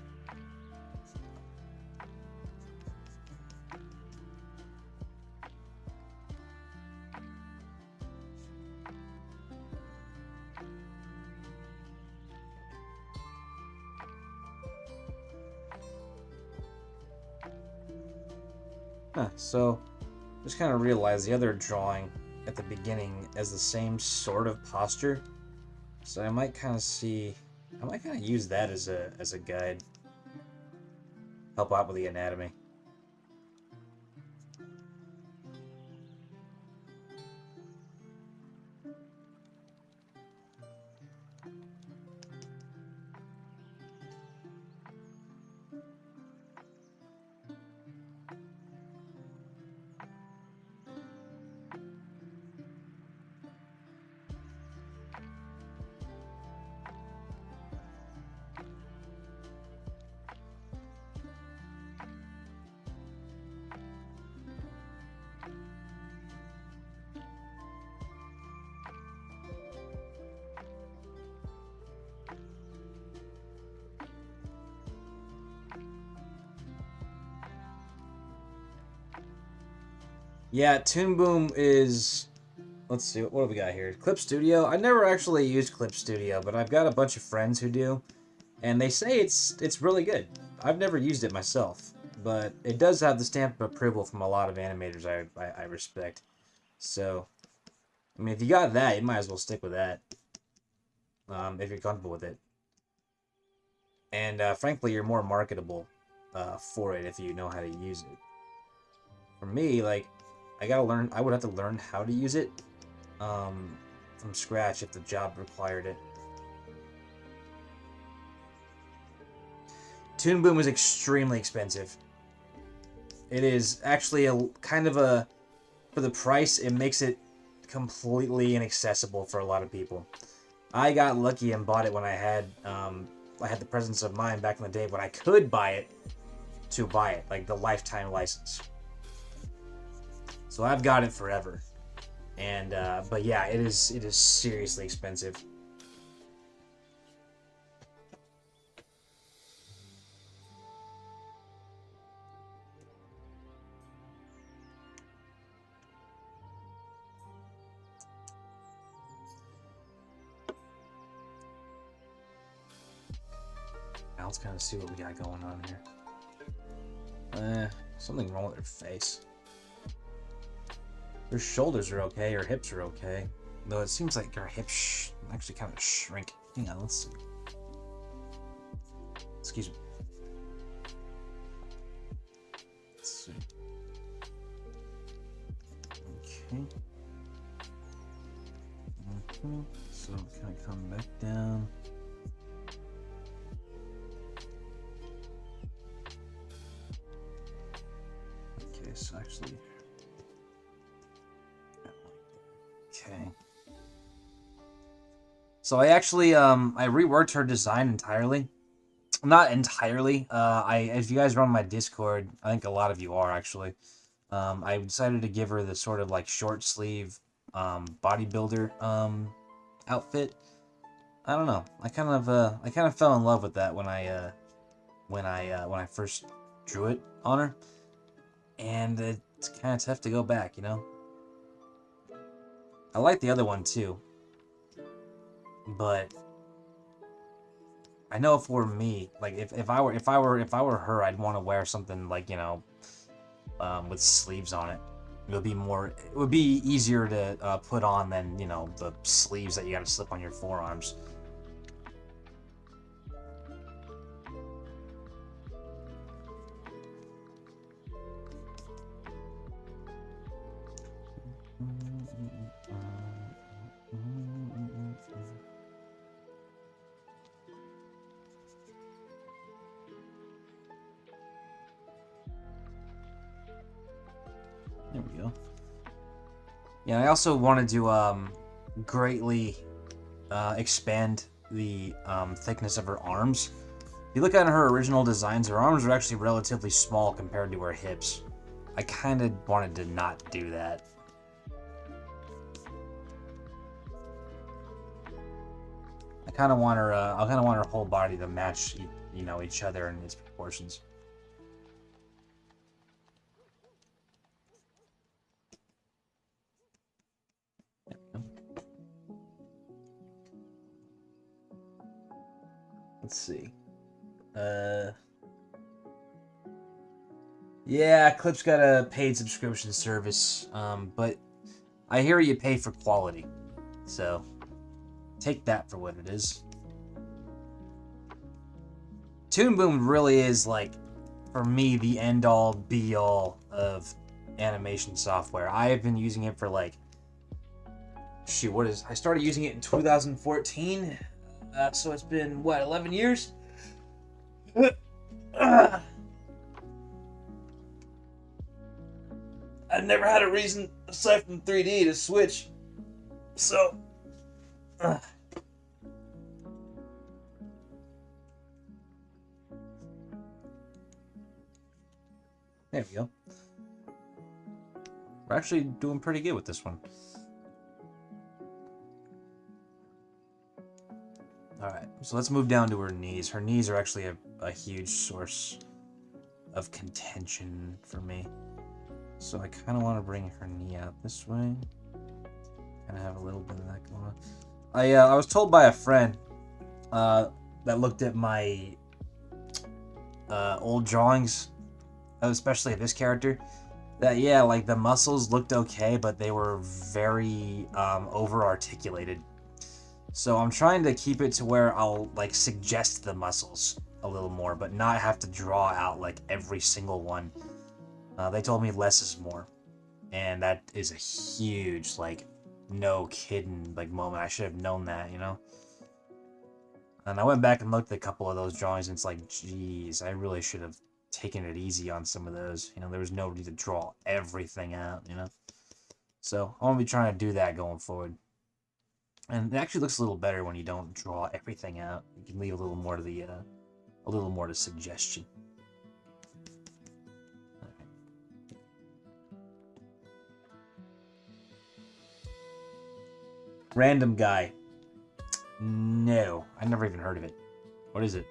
So just kind of realized the other drawing at the beginning has the same sort of posture. So I might kind of use that as a guide. Help out with the anatomy. Yeah, Toon Boom is... Let's see, what have we got here? Clip Studio? I never actually used Clip Studio, but I've got a bunch of friends who do, and they say it's really good. I've never used it myself, but it does have the stamp of approval from a lot of animators I respect. So, I mean, if you got that, you might as well stick with that, if you're comfortable with it. And frankly, you're more marketable for it if you know how to use it. For me, like, I would have to learn how to use it from scratch if the job required it. Toon Boom is extremely expensive. It is actually a kind of a, for the price, it makes it completely inaccessible for a lot of people. I got lucky and bought it when I had the presence of mind back in the day when I could buy it, like the lifetime license. So I've got it forever, and but yeah, it is seriously expensive. Now let's kind of see what we got going on here. Something wrong with her face. Her shoulders are okay, her hips are okay. Though it seems like her hips actually kind of shrink. Hang on, let's see. Excuse me. Okay. So kind of come back down. Okay, so actually, okay. So I actually I reworked her design entirely. Not entirely. If you guys are on my Discord, I think a lot of you are actually. I decided to give her the sort of like short sleeve bodybuilder outfit. I don't know. I kind of fell in love with that when I first drew it on her, and it's kind of tough to go back, you know. I like the other one too, but I know for me, like if I were her, I'd want to wear something like, you know, with sleeves on it. It would be easier to put on than, you know, the sleeves that you got to slip on your forearms. There we go. Yeah, I also wanted to greatly expand the thickness of her arms. If you look at her original designs, her arms are actually relatively small compared to her hips. I kind of wanted to not do that. I kind of want her whole body to match, you know, each other in its proportions. Let's see. Yeah, Clip's got a paid subscription service, but I hear you pay for quality, so take that for what it is. Toon Boom really is, like, for me, the end-all, be-all of animation software. I have been using it for, like, I started using it in 2014, so it's been, what, 11 years? I've never had a reason, aside from 3D, to switch, so... There we go. We're actually doing pretty good with this one. Alright, so let's move down to her knees. Her knees are actually a huge source of contention for me. So I kind of want to bring her knee out this way. Kind of have a little bit of that going on. I was told by a friend that looked at my old drawings, especially of this character, that yeah, like the muscles looked okay, but they were very over-articulated. So I'm trying to keep it to where I'll like suggest the muscles a little more, but not have to draw out like every single one. They told me less is more, and that is a huge, like, no kidding, like, moment. I should have known that, you know. And I went back and looked at a couple of those drawings, and it's like, geez, I really should have taken it easy on some of those. You know, there was no need to draw everything out, you know. So I'm gonna be trying to do that going forward. And it actually looks a little better when you don't draw everything out. You can leave a little more to suggestion. Random guy. No, I never even heard of it. What is it?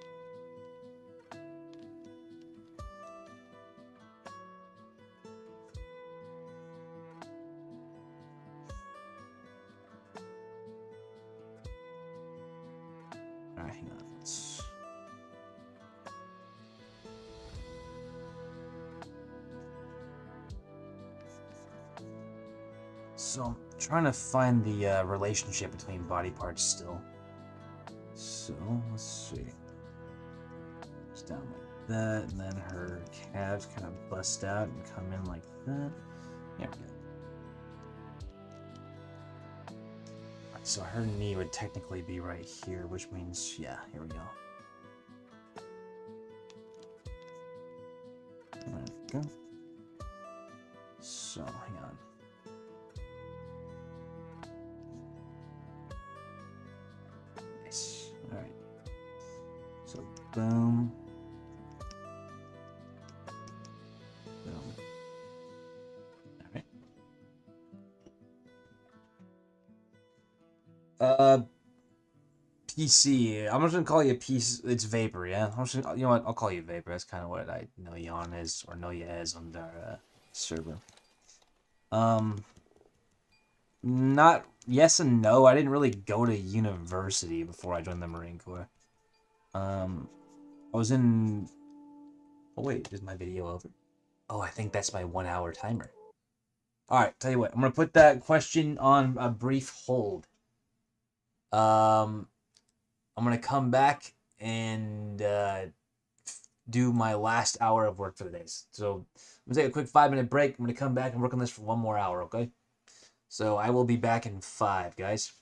Alright, hang on. So I'm trying to find the relationship between body parts still. So let's see. It's down like that, and then her calves kind of bust out and come in like that. There we go. so her knee would technically be right here, which means, yeah, here we go. There we go. So, hang on. Nice. All right. So, boom. Boom. All right. PC. I'm just gonna call you PC. It's Vapor, yeah. You know what? I'll call you Vapor. That's kind of what I know you on is, or know you as on the server. Not yes and no. I didn't really go to university before I joined the Marine Corps. I was in. Oh wait, is my video over? Oh, I think that's my 1 hour timer. All right, tell you what. I'm gonna put that question on a brief hold. Um, I'm gonna come back and do my last hour of work for the day. So I'm gonna take a quick 5-minute break. I'm gonna come back and work on this for 1 more hour. Okay. So I will be back in 5, guys.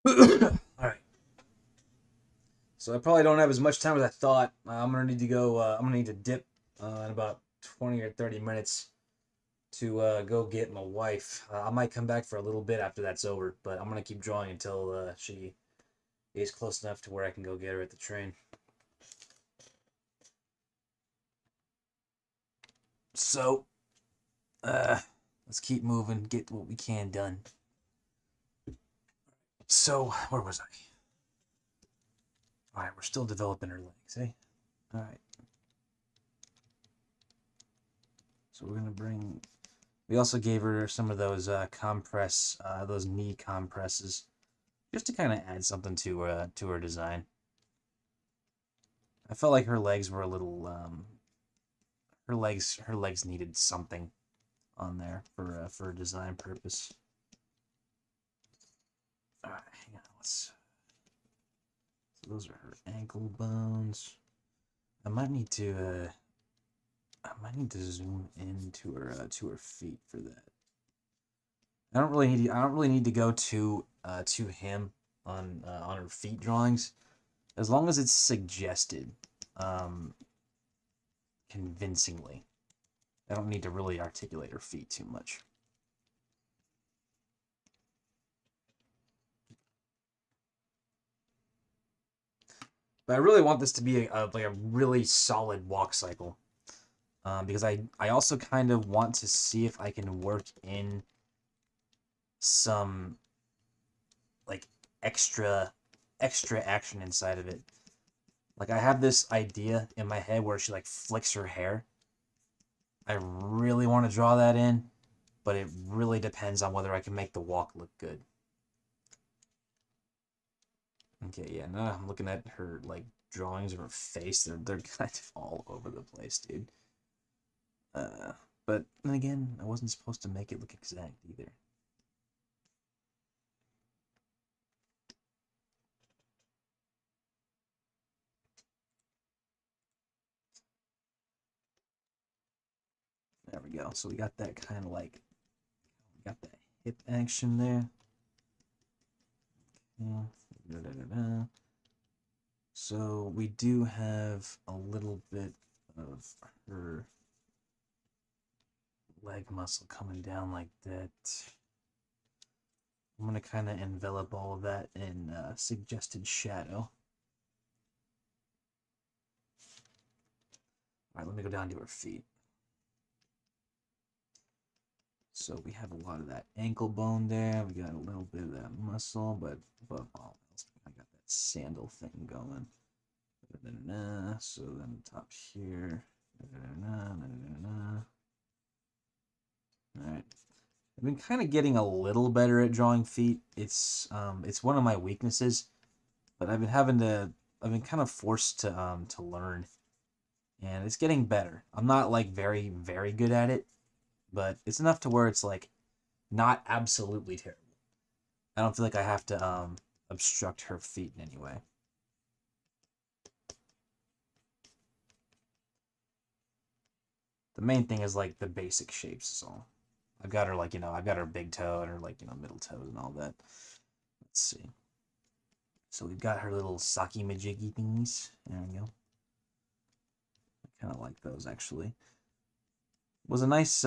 Alright. So I probably don't have as much time as I thought. I'm gonna need to go. I'm gonna need to dip in about 20 or 30 minutes to go get my wife. I might come back for a little bit after that's over, but I'm gonna keep drawing until she is close enough to where I can go get her at the train. So, let's keep moving, get what we can done. So, where was I? Alright, we're still developing her legs, eh? Alright. So we're gonna bring... We also gave her some of those those knee compresses, just to kind of add something to her design. I felt like her legs were a little, her legs needed something on there for a design purpose. All right, hang on, let's. So those are her ankle bones. I might need to zoom into her feet for that. I don't really need to go to him on her feet drawings, as long as it's suggested convincingly. I don't need to really articulate her feet too much. But I really want this to be like a really solid walk cycle, because I also kind of want to see if I can work in some like extra action inside of it. Like, I have this idea in my head where she like flicks her hair. I really want to draw that in, but it really depends on whether I can make the walk look good. Okay, yeah, now I'm looking at her like drawings of her face. They're kind of all over the place, dude. But then again, I wasn't supposed to make it look exact either. There we go. So we got that kind of like, we got that hip action there. Yeah. So we do have a little bit of her leg muscle coming down like that. I'm going to kind of envelop all of that in suggested shadow. All right, let me go down to her feet. So we have a lot of that ankle bone there. We got a little bit of that muscle, but above all else, I got that sandal thing going. So then top here. All right. I've been kind of getting a little better at drawing feet. It's one of my weaknesses, but I've been kind of forced to learn, and it's getting better. I'm not like very good at it, but it's enough to where it's like not absolutely terrible. I don't feel like I have to obstruct her feet in any way. The main thing is like the basic shapes is all. I've got her like, I've got her big toe and her like, middle toes and all that. Let's see. So we've got her little saki majiggy thingies. There we go. I kind of like those actually. It was a nice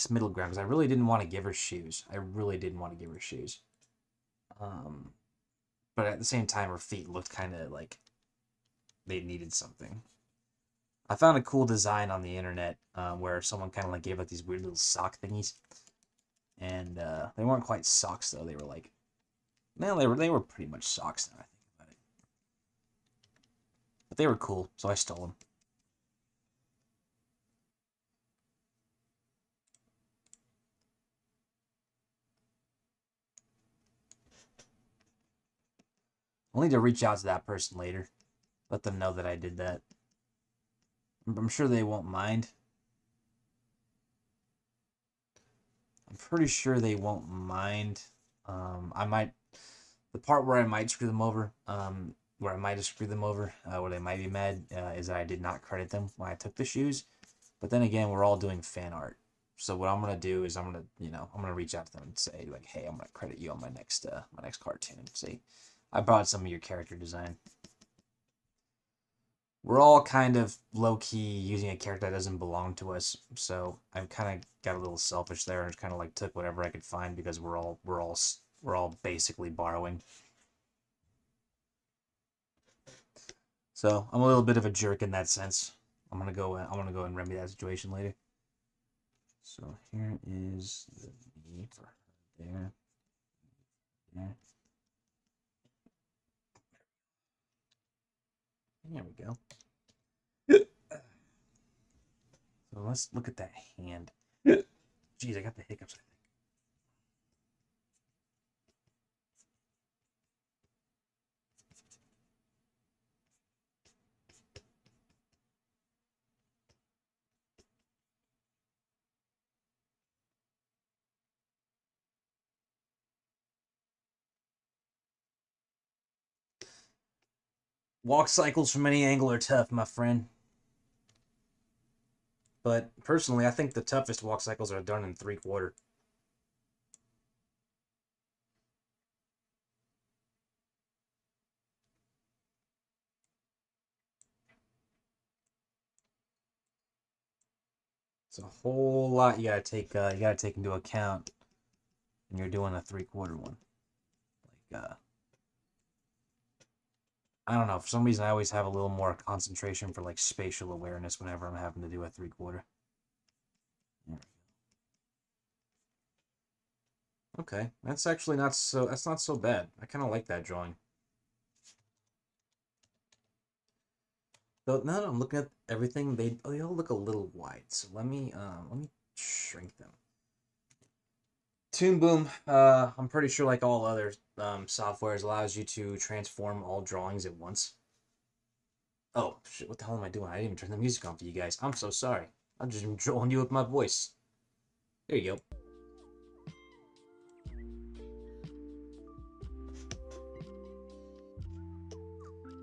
middle ground because I really didn't want to give her shoes. I really didn't want to give her shoes. But at the same time, her feet looked kind of like they needed something. I found a cool design on the internet where someone kind of like gave out these weird little sock thingies, and they weren't quite socks though. They were like, no, they were pretty much socks now I think about it. But they were cool, so I stole them. I'll need to reach out to that person later, let them know that I did that. I'm sure they won't mind. I'm pretty sure they won't mind. I might, the part where I might screw them over, where I might have screwed them over, where they might be mad, is that I did not credit them when I took the shoes. But then again, we're all doing fan art, So what I'm gonna do is I'm gonna reach out to them and say like, hey, I'm gonna credit you on my next cartoon. See, I brought some of your character design. We're all kind of low key using a character that doesn't belong to us, so I've kind of got a little selfish there and just kind of like took whatever I could find because we're all basically borrowing. So I'm a little bit of a jerk in that sense. I'm gonna go and remedy that situation later. So here is the knee for there. There. There we go. So let's look at that hand. Jeez, I got the hiccups, I think. Walk cycles from any angle are tough, my friend. But personally, I think the toughest walk cycles are done in 3/4. It's a whole lot you gotta take into account when you're doing a 3/4 one. Like I don't know, for some reason I always have a little more concentration for like spatial awareness whenever I'm having to do a 3/4. Okay, that's not so bad. I kind of like that drawing. Though now that I'm looking at everything, they all look a little wide. So let me shrink them. Toon Boom, I'm pretty sure like all other softwares allows you to transform all drawings at once. Oh shit! What the hell am I doing? I didn't even turn the music on for you guys. I'm so sorry. I'm just trolling you with my voice. There you go.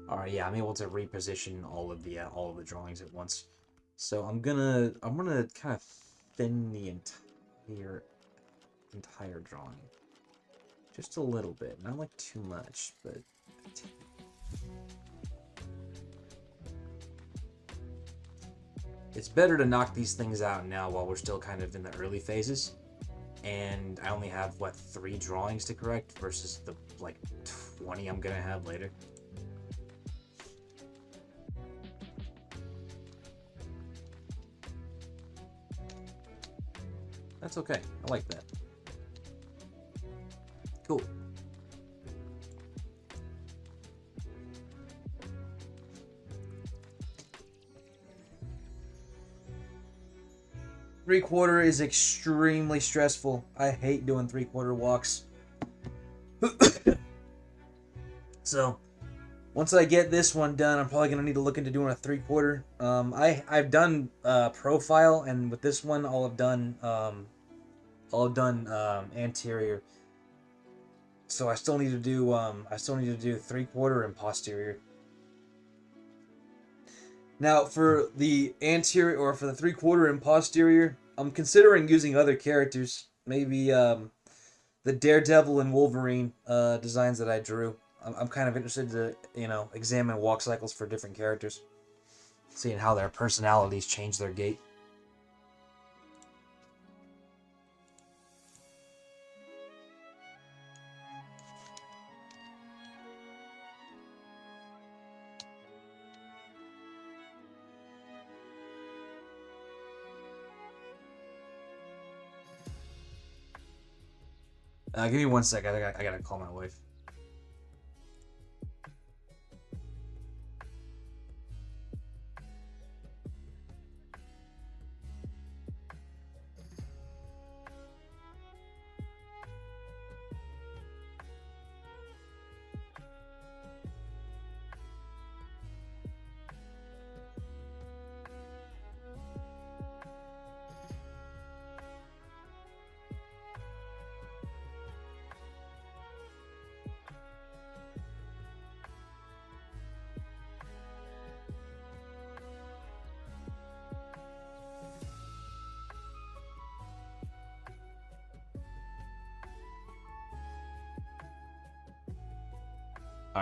All right, yeah, I'm able to reposition all of the drawings at once. So I'm gonna kind of thin the entire drawing, just a little bit, not like too much, but. It's better to knock these things out now while we're still kind of in the early phases. And I only have, what, 3 drawings to correct versus the, like, 20 I'm gonna have later. That's okay. I like that. Cool. Three-quarter is extremely stressful. I hate doing 3/4 walks. So, once I get this one done, I'm probably gonna need to look into doing a 3/4. I've done profile, and with this one, I'll have done anterior. So I still need to do 3/4 and posterior. Now for the anterior or for the 3/4 and posterior, I'm considering using other characters. Maybe the Daredevil and Wolverine designs that I drew. I'm kind of interested to examine walk cycles for different characters, seeing how their personalities change their gait. Give me 1 sec. I gotta call my wife.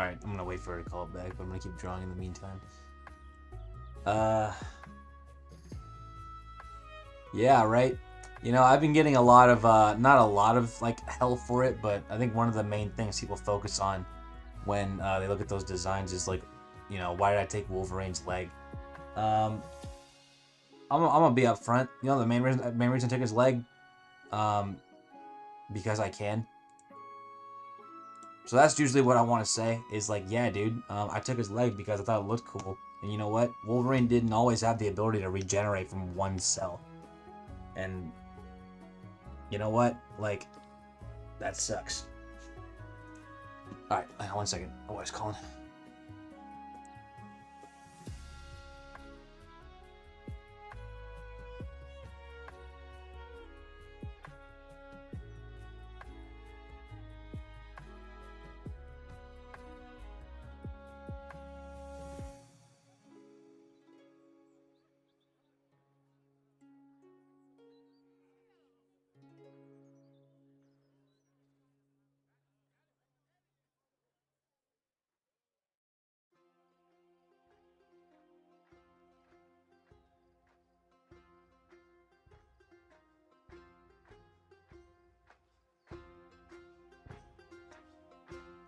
Alright, I'm gonna wait for her to call it back, but I'm gonna keep drawing in the meantime. Yeah, right? You know, I've been getting a lot of, not a lot of, like, hell for it, but I think one of the main things people focus on when they look at those designs is, like, you know, why did I take Wolverine's leg? I'm gonna be up front. You know, the main reason I took his leg, because I can. So that's usually what I want to say, is like, yeah, dude, I took his leg because I thought it looked cool. And you know what? Wolverine didn't always have the ability to regenerate from one cell. And you know what? Like, that sucks. Alright, 1 second. My wife's calling.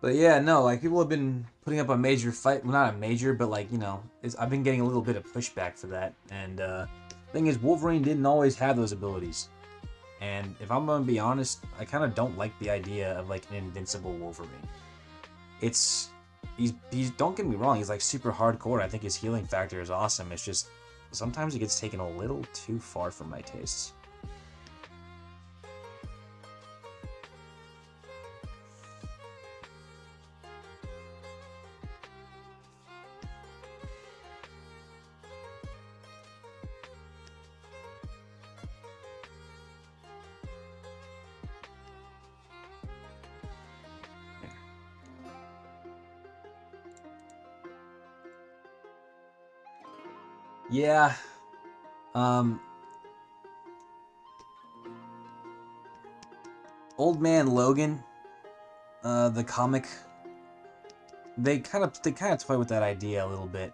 But yeah, no, like, people have been putting up a major fight. Well, not a major, but, like, you know, I've been getting a little bit of pushback for that. And thing is, Wolverine didn't always have those abilities. And if I'm gonna be honest, I kind of don't like the idea of, like, an invincible Wolverine. He's don't get me wrong, he's, like, super hardcore. I think his healing factor is awesome. It's just, sometimes he gets taken a little too far for my tastes. Yeah. Old Man Logan, the comic, they kind of toy with that idea a little bit.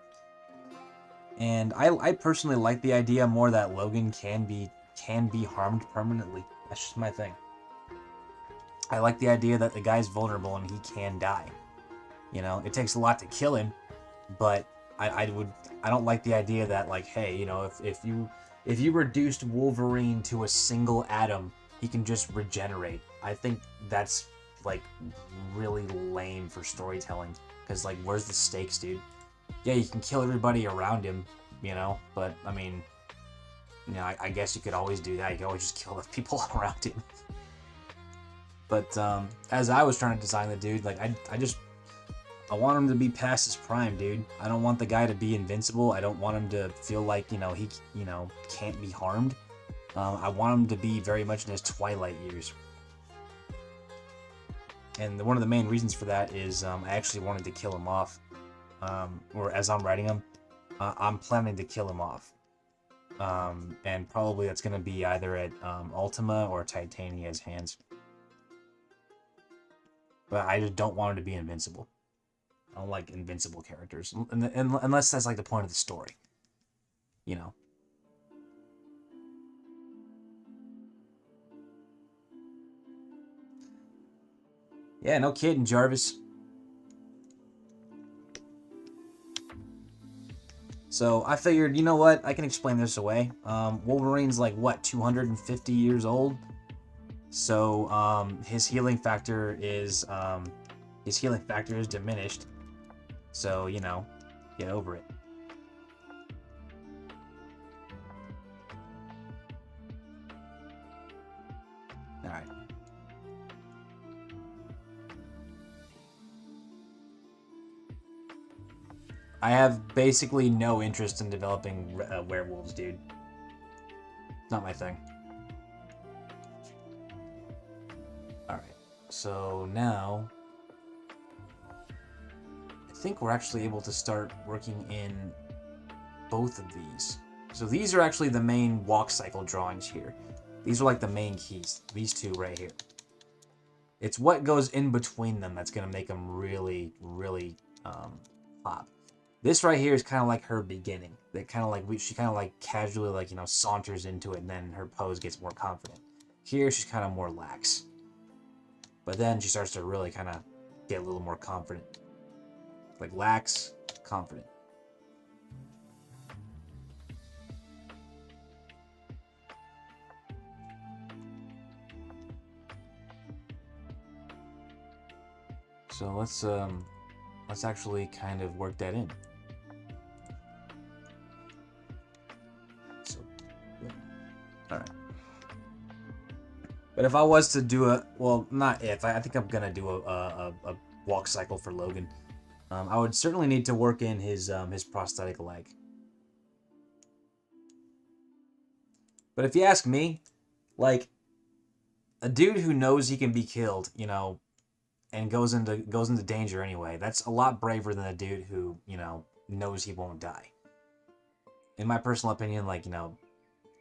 And I personally like the idea more that Logan can be harmed permanently. That's just my thing. I like the idea that the guy's vulnerable and he can die. You know, it takes a lot to kill him, but I don't like the idea that, like, hey, you know, if you reduced Wolverine to a single atom, he can just regenerate. I think that's, like, really lame for storytelling, because, like, where's the stakes, dude? Yeah, you can kill everybody around him, you know, but I mean, you know, I guess you could always do that. You could always just kill the people around him. But as I was trying to design the dude, like, I want him to be past his prime, dude. I don't want the guy to be invincible. I don't want him to feel like, you know, he, you know, can't be harmed. I want him to be very much in his twilight years. And one of the main reasons for that is I actually wanted to kill him off. Or as I'm writing him, I'm planning to kill him off. And probably that's going to be either at Ultima or Titania's hands. But I just don't want him to be invincible. I don't like invincible characters, unless that's, like, the point of the story, you know. Yeah, no kidding, Jarvis. So I figured, you know what, I can explain this away. Wolverine's, like, what, 250 years old? So his healing factor is diminished. So, you know, get over it. Alright. I have basically no interest in developing werewolves, dude. It's not my thing. Alright, so now I think we're actually able to start working in both of these. So these are actually the main walk cycle drawings here. These are, like, the main keys. These two right here. It's what goes in between them that's gonna make them really, really pop. This right here is kind of like her beginning. That kind of like she kind of like casually like saunters into it, and then her pose gets more confident. Here she's kind of more lax, but then she starts to really kind of get a little more confident. Like lax, confident. So let's actually kind of work that in. So, yeah. All right. But if I was to do not if, I think I'm gonna do a walk cycle for Logan. I would certainly need to work in his prosthetic leg. But if you ask me, like a dude who knows he can be killed, and goes into danger anyway, that's a lot braver than a dude who, knows he won't die. In my personal opinion, like,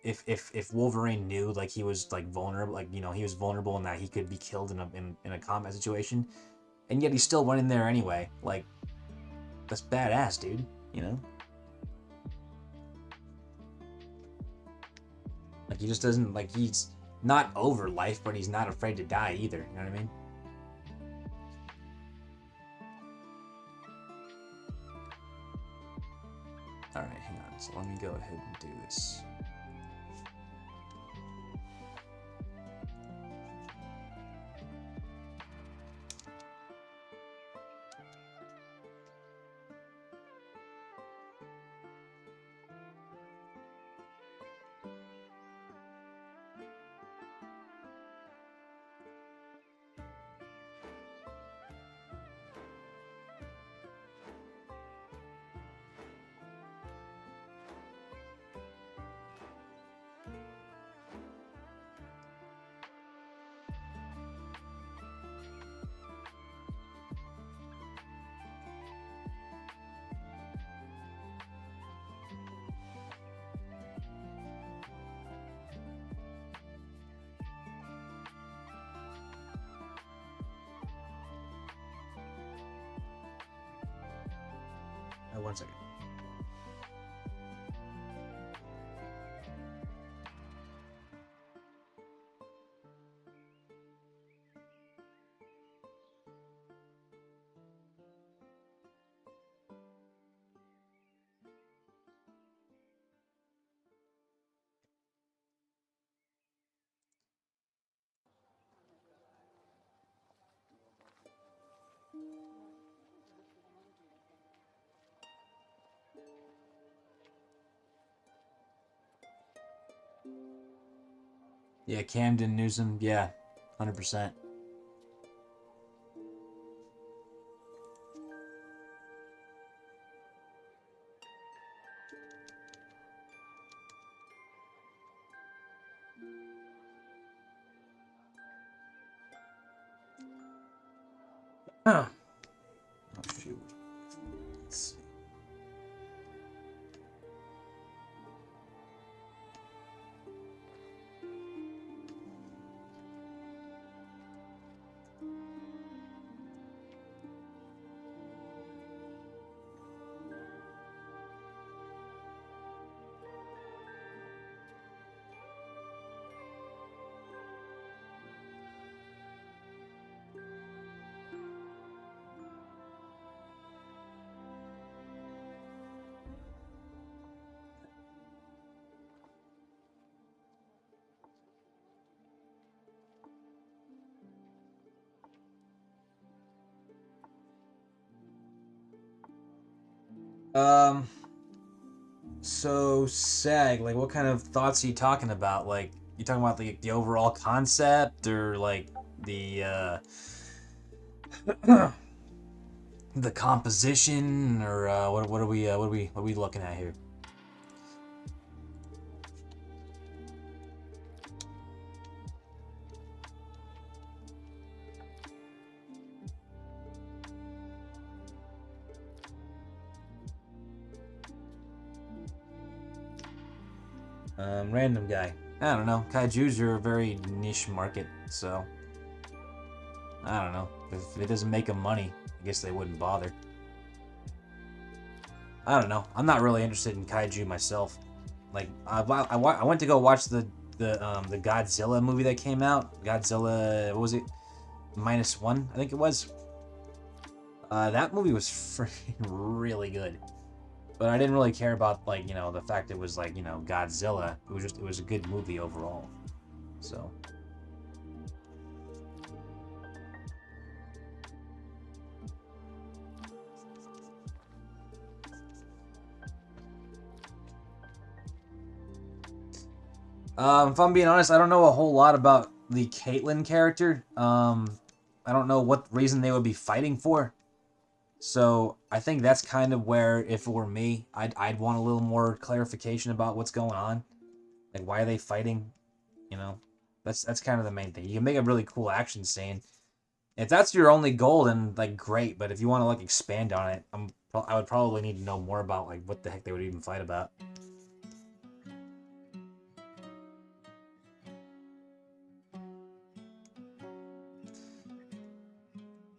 if Wolverine knew like he was like vulnerable, like he was vulnerable and that he could be killed in a combat situation, and yet he still went in there anyway, like that's badass, dude. Like he just doesn't like he's not over life, but he's not afraid to die either. You know what I mean? All right, hang on. So let me go ahead and do this. One second. Yeah, Camden Newsom. Yeah, 100%. Oh shoot. Let's see. So Sag, like, what kind of thoughts are you talking about? Like, you talking about the overall concept, or like the the composition, or what are we looking at here? Random guy. I don't know. Kaijus are a very niche market, so I don't know. If it doesn't make them money, I guess they wouldn't bother. I don't know. I'm not really interested in kaiju myself. Like, I went to go watch the Godzilla movie that came out. Godzilla, what was it? -1, I think it was. That movie was freaking really good. But I didn't really care about, like, you know, the fact it was, like, you know, Godzilla. It was a good movie overall. So. If I'm being honest, I don't know a whole lot about the Caitlyn character. I don't know what reason they would be fighting for. So I think that's kind of where, if it were me, I'd want a little more clarification about what's going on. Like, why are they fighting? You know, that's kind of the main thing. You can make a really cool action scene. If that's your only goal, then, like, great. But if you want to, like, expand on it, I would probably need to know more about, like, what the heck they would even fight about.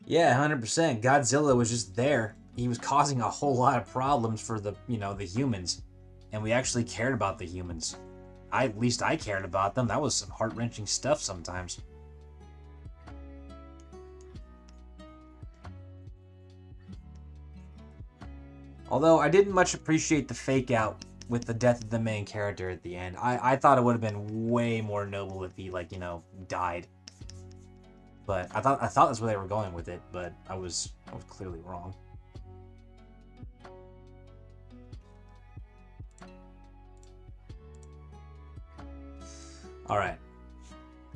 Yeah, 100%. Godzilla was just there. He was causing a whole lot of problems for the, you know, the humans. And we actually cared about the humans. At least I cared about them. That was some heart-wrenching stuff sometimes. Although I didn't much appreciate the fake out with the death of the main character at the end. I thought it would have been way more noble if he, like, you know, died. But I thought that's where they were going with it, but I was clearly wrong. All right.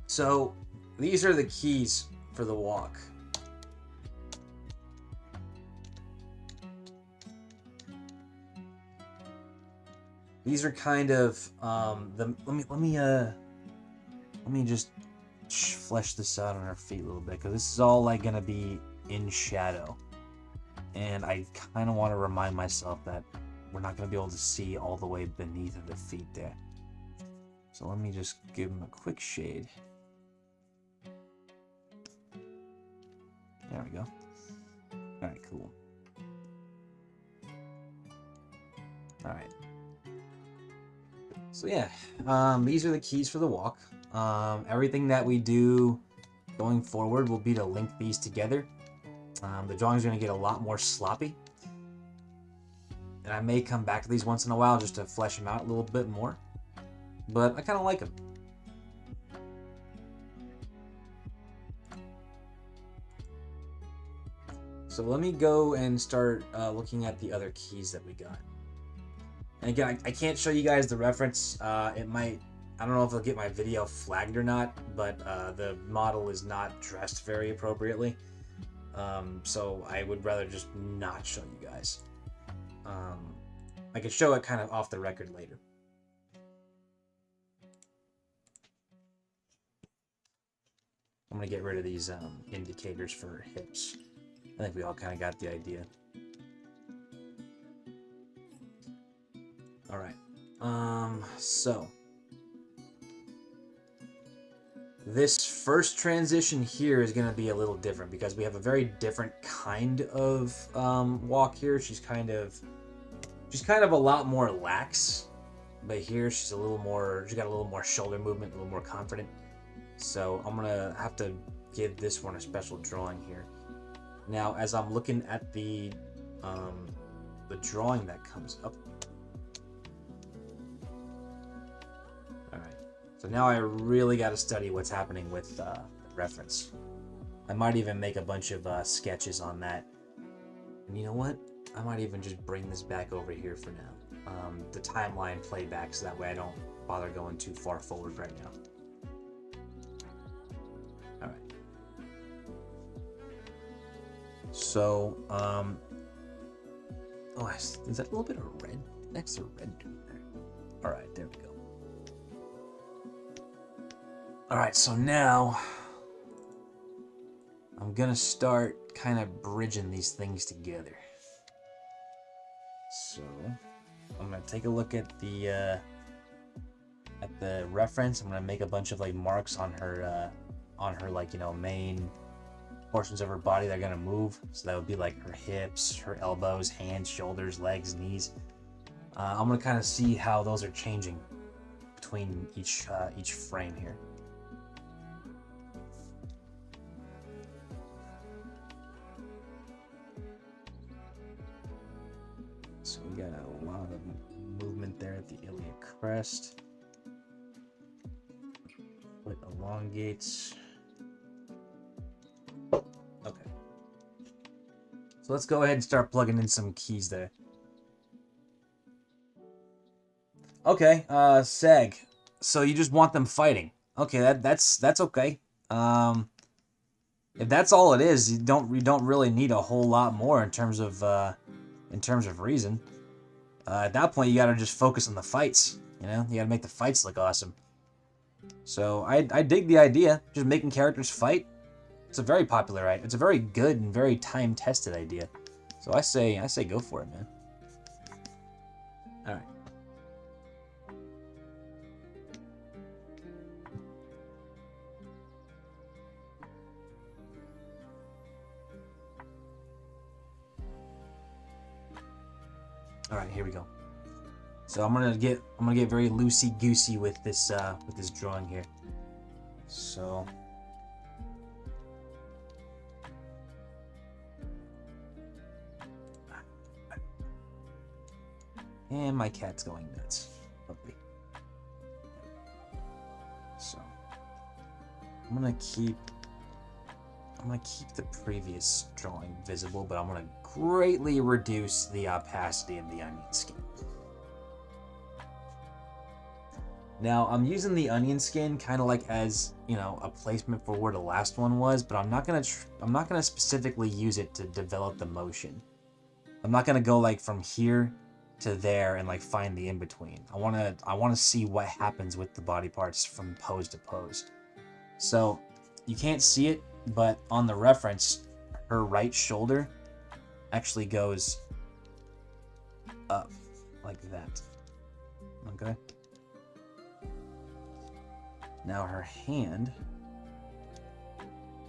So these are the keys for the walk. These are kind of let me just flesh this out on our feet a little bit, because this is all, like, gonna be in shadow, and I kind of want to remind myself that we're not gonna be able to see all the way beneath of the feet there. So let me just give them a quick shade. There we go. All right, cool. All right. So yeah, these are the keys for the walk. Everything that we do going forward will be to link these together. The drawings are going to get a lot more sloppy. And I may come back to these once in a while just to flesh them out a little bit more. But I kind of like them. So let me go and start looking at the other keys that we got. And again, I can't show you guys the reference. It might... I don't know if it'll get my video flagged or not, but the model is not dressed very appropriately. So I would rather just not show you guys. I could show it kind of off the record later. I'm going to get rid of these indicators for hips. I think we all kind of got the idea. Alright. So... this first transition here is going to be a little different because we have a very different kind of walk here. She's kind of a lot more lax, but here she's got a little more shoulder movement, a little more confident. So I'm going to have to give this one a special drawing here. Now, as I'm looking at the drawing that comes up. So now I really got to study what's happening with the reference. I might even make a bunch of sketches on that. And you know what? I might even just bring this back over here for now. The timeline playback, so that way I don't bother going too far forward right now. Alright. So, oh, is that a little bit of red? Next to red to there. Alright, there we go. Alright, so now I'm gonna start kind of bridging these things together. So I'm gonna take a look at the reference. I'm gonna make a bunch of, like, marks on her like, you know, main portions of her body that are gonna move. So that would be like her hips, her elbows, hands, shoulders, legs, knees. I'm gonna kind of see how those are changing between each frame here. So we got a lot of movement there at the iliac crest. Foot elongates. Okay. So let's go ahead and start plugging in some keys there. Okay, Seg. So you just want them fighting. Okay, that's okay. If that's all it is, you don't really need a whole lot more in terms of reason. At that point, you gotta just focus on the fights. You know, you gotta make the fights look awesome. So I dig the idea, just making characters fight. It's a very popular idea. It's a very good and very time-tested idea. So I say go for it, man. All right. All right, here we go. So I'm gonna get very loosey-goosey with this drawing here. So and my cat's going nuts. Lovely. So I'm gonna keep the previous drawing visible, but I'm gonna greatly reduce the opacity of the onion skin. Now I'm using the onion skin kind of like as, you know, a placement for where the last one was, but I'm not gonna specifically use it to develop the motion. I'm not gonna go like from here to there and like find the in between. I wanna see what happens with the body parts from pose to pose. So you can't see it, but on the reference, her right shoulder actually goes up like that. Okay. Now her hand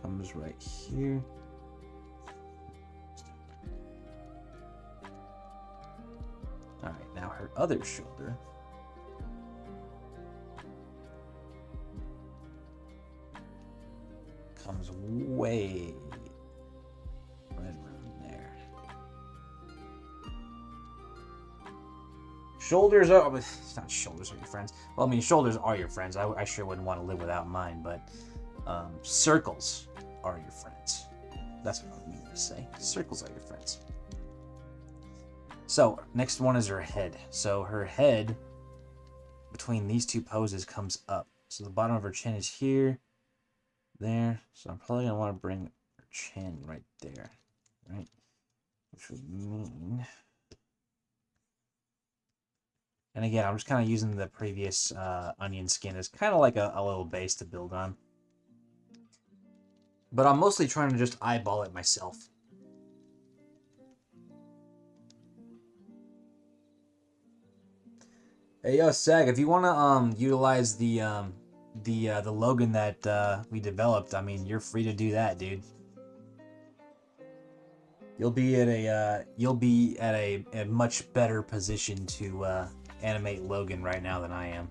comes right here. All right, now her other shoulder comes way right around there. Shoulders are, it's not shoulders are your friends. Well, I mean, shoulders are your friends. I sure wouldn't want to live without mine, but circles are your friends. That's what I mean to say. Circles are your friends. So, next one is her head. So her head, between these two poses, comes up. So the bottom of her chin is here, there. So I'm probably going to want to bring her chin right there, right? Which would mean... And again, I'm just kind of using the previous onion skin as kind of like a little base to build on. But I'm mostly trying to just eyeball it myself. Hey, yo, Sag, if you want to utilize the Logan that we developed, I mean, you're free to do that, dude. You'll be at a much better position to animate Logan right now than I am.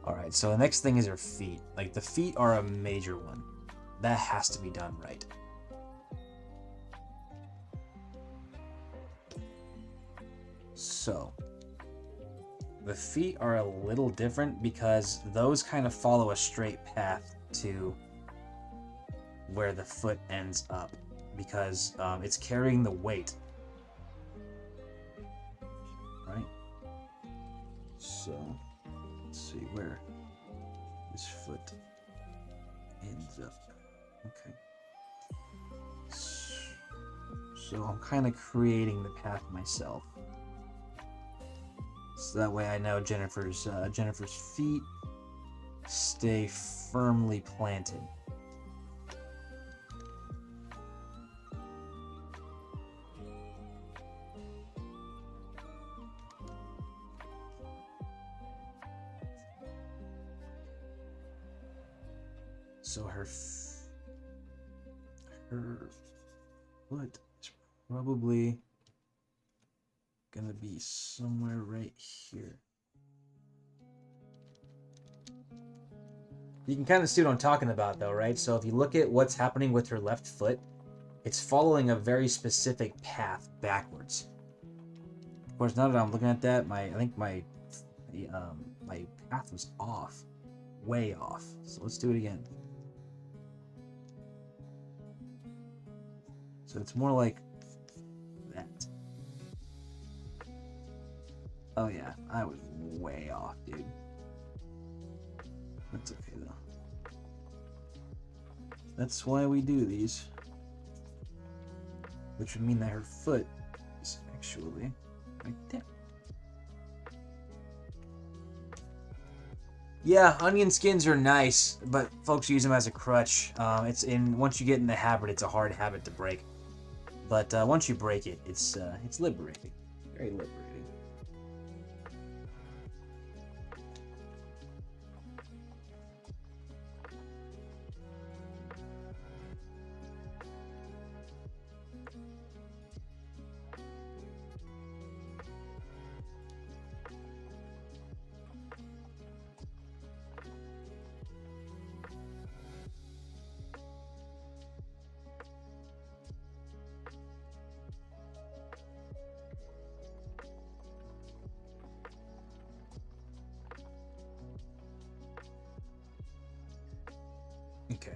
Alright, so the next thing is her feet. Like, the feet are a major one. That has to be done right. So, the feet are a little different because those kind of follow a straight path to where the foot ends up, because it's carrying the weight. Right? So, let's see where this foot ends up. Okay. So I'm kind of creating the path myself. So that way I know Jennifer's feet stay firmly planted. So her foot is probably gonna be somewhere right here. You can kind of see what I'm talking about though, right? So if you look at what's happening with her left foot, it's following a very specific path backwards. Of course, now that I'm looking at that, I think my path was off, way off. So let's do it again. So it's more like that. Oh yeah, I was way off, dude. That's okay though. That's why we do these. Which would mean that her foot is actually right there. Yeah, onion skins are nice, but folks use them as a crutch. Once you get in the habit, it's a hard habit to break. But once you break it, it's liberating, very liberating. Okay,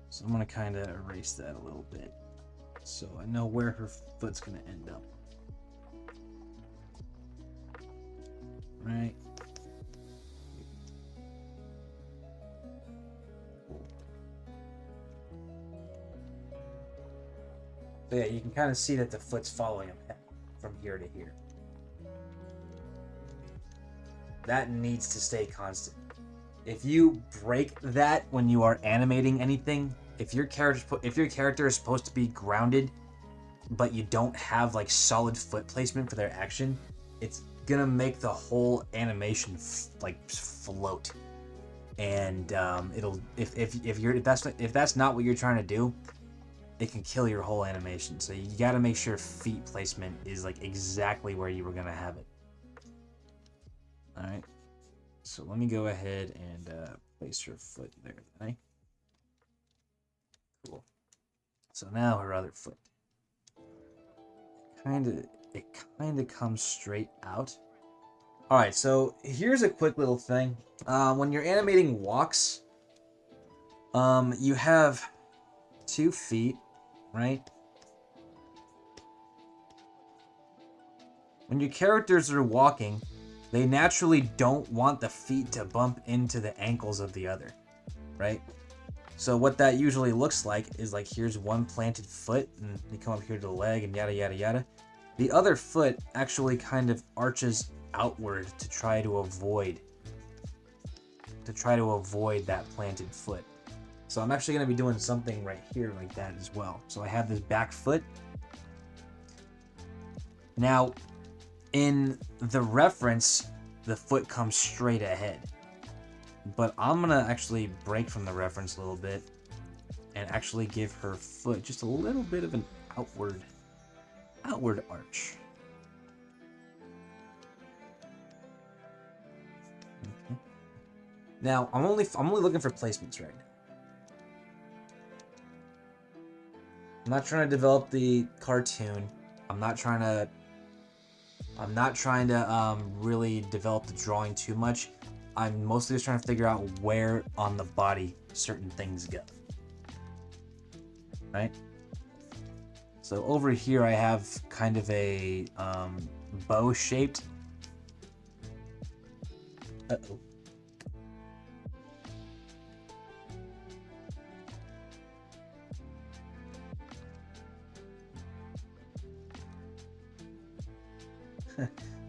so I'm gonna kind of erase that a little bit, so I know where her foot's gonna end up. Right. So yeah, you can kind of see that the foot's following him from here to here. That needs to stay constant. If you break that when you are animating anything, if your character is supposed to be grounded, but you don't have like solid foot placement for their action, it's gonna make the whole animation like float. And it'll if that's not what you're trying to do, it can kill your whole animation. So you got to make sure feet placement is like exactly where you were gonna have it. All right. So let me go ahead and place her foot there. Right? Cool. So now her other foot. It kind of comes straight out. All right. So here's a quick little thing. When you're animating walks, you have 2 feet, right? When your characters are walking, they naturally don't want the feet to bump into the ankles of the other, right? So what that usually looks like is like here's one planted foot and you come up here to the leg and yada yada yada. The other foot actually kind of arches outward to try to avoid that planted foot. So I'm actually going to be doing something right here like that as well. So I have this back foot. Now, in the reference, the foot comes straight ahead. But I'm going to actually break from the reference a little bit and actually give her foot just a little bit of an outward arch. Okay. Now, I'm only looking for placements right now. I'm not trying to develop the cartoon. I'm not trying to really develop the drawing too much. I'm mostly just trying to figure out where on the body certain things go. Right? So over here I have kind of a bow shaped. Uh-oh.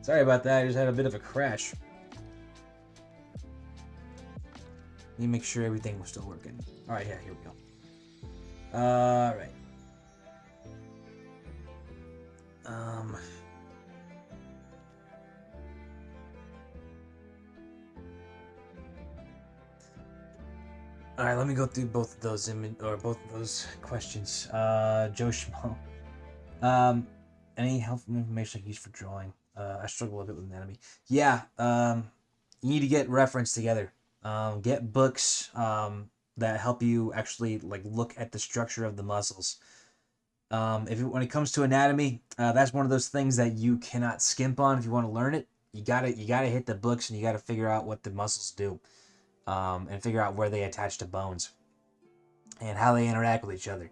Sorry about that, I just had a bit of a crash. Let me make sure everything was still working. Alright, yeah, here we go. Alright. All right, let me go through both of those both of those questions. Joe Schmo. Any helpful information I can use for drawing? I struggle a bit with anatomy. Yeah. You need to get reference together. Get books that help you actually like look at the structure of the muscles. When it comes to anatomy, that's one of those things that you cannot skimp on if you want to learn it. You gotta hit the books and you gotta figure out what the muscles do, and figure out where they attach to bones and how they interact with each other.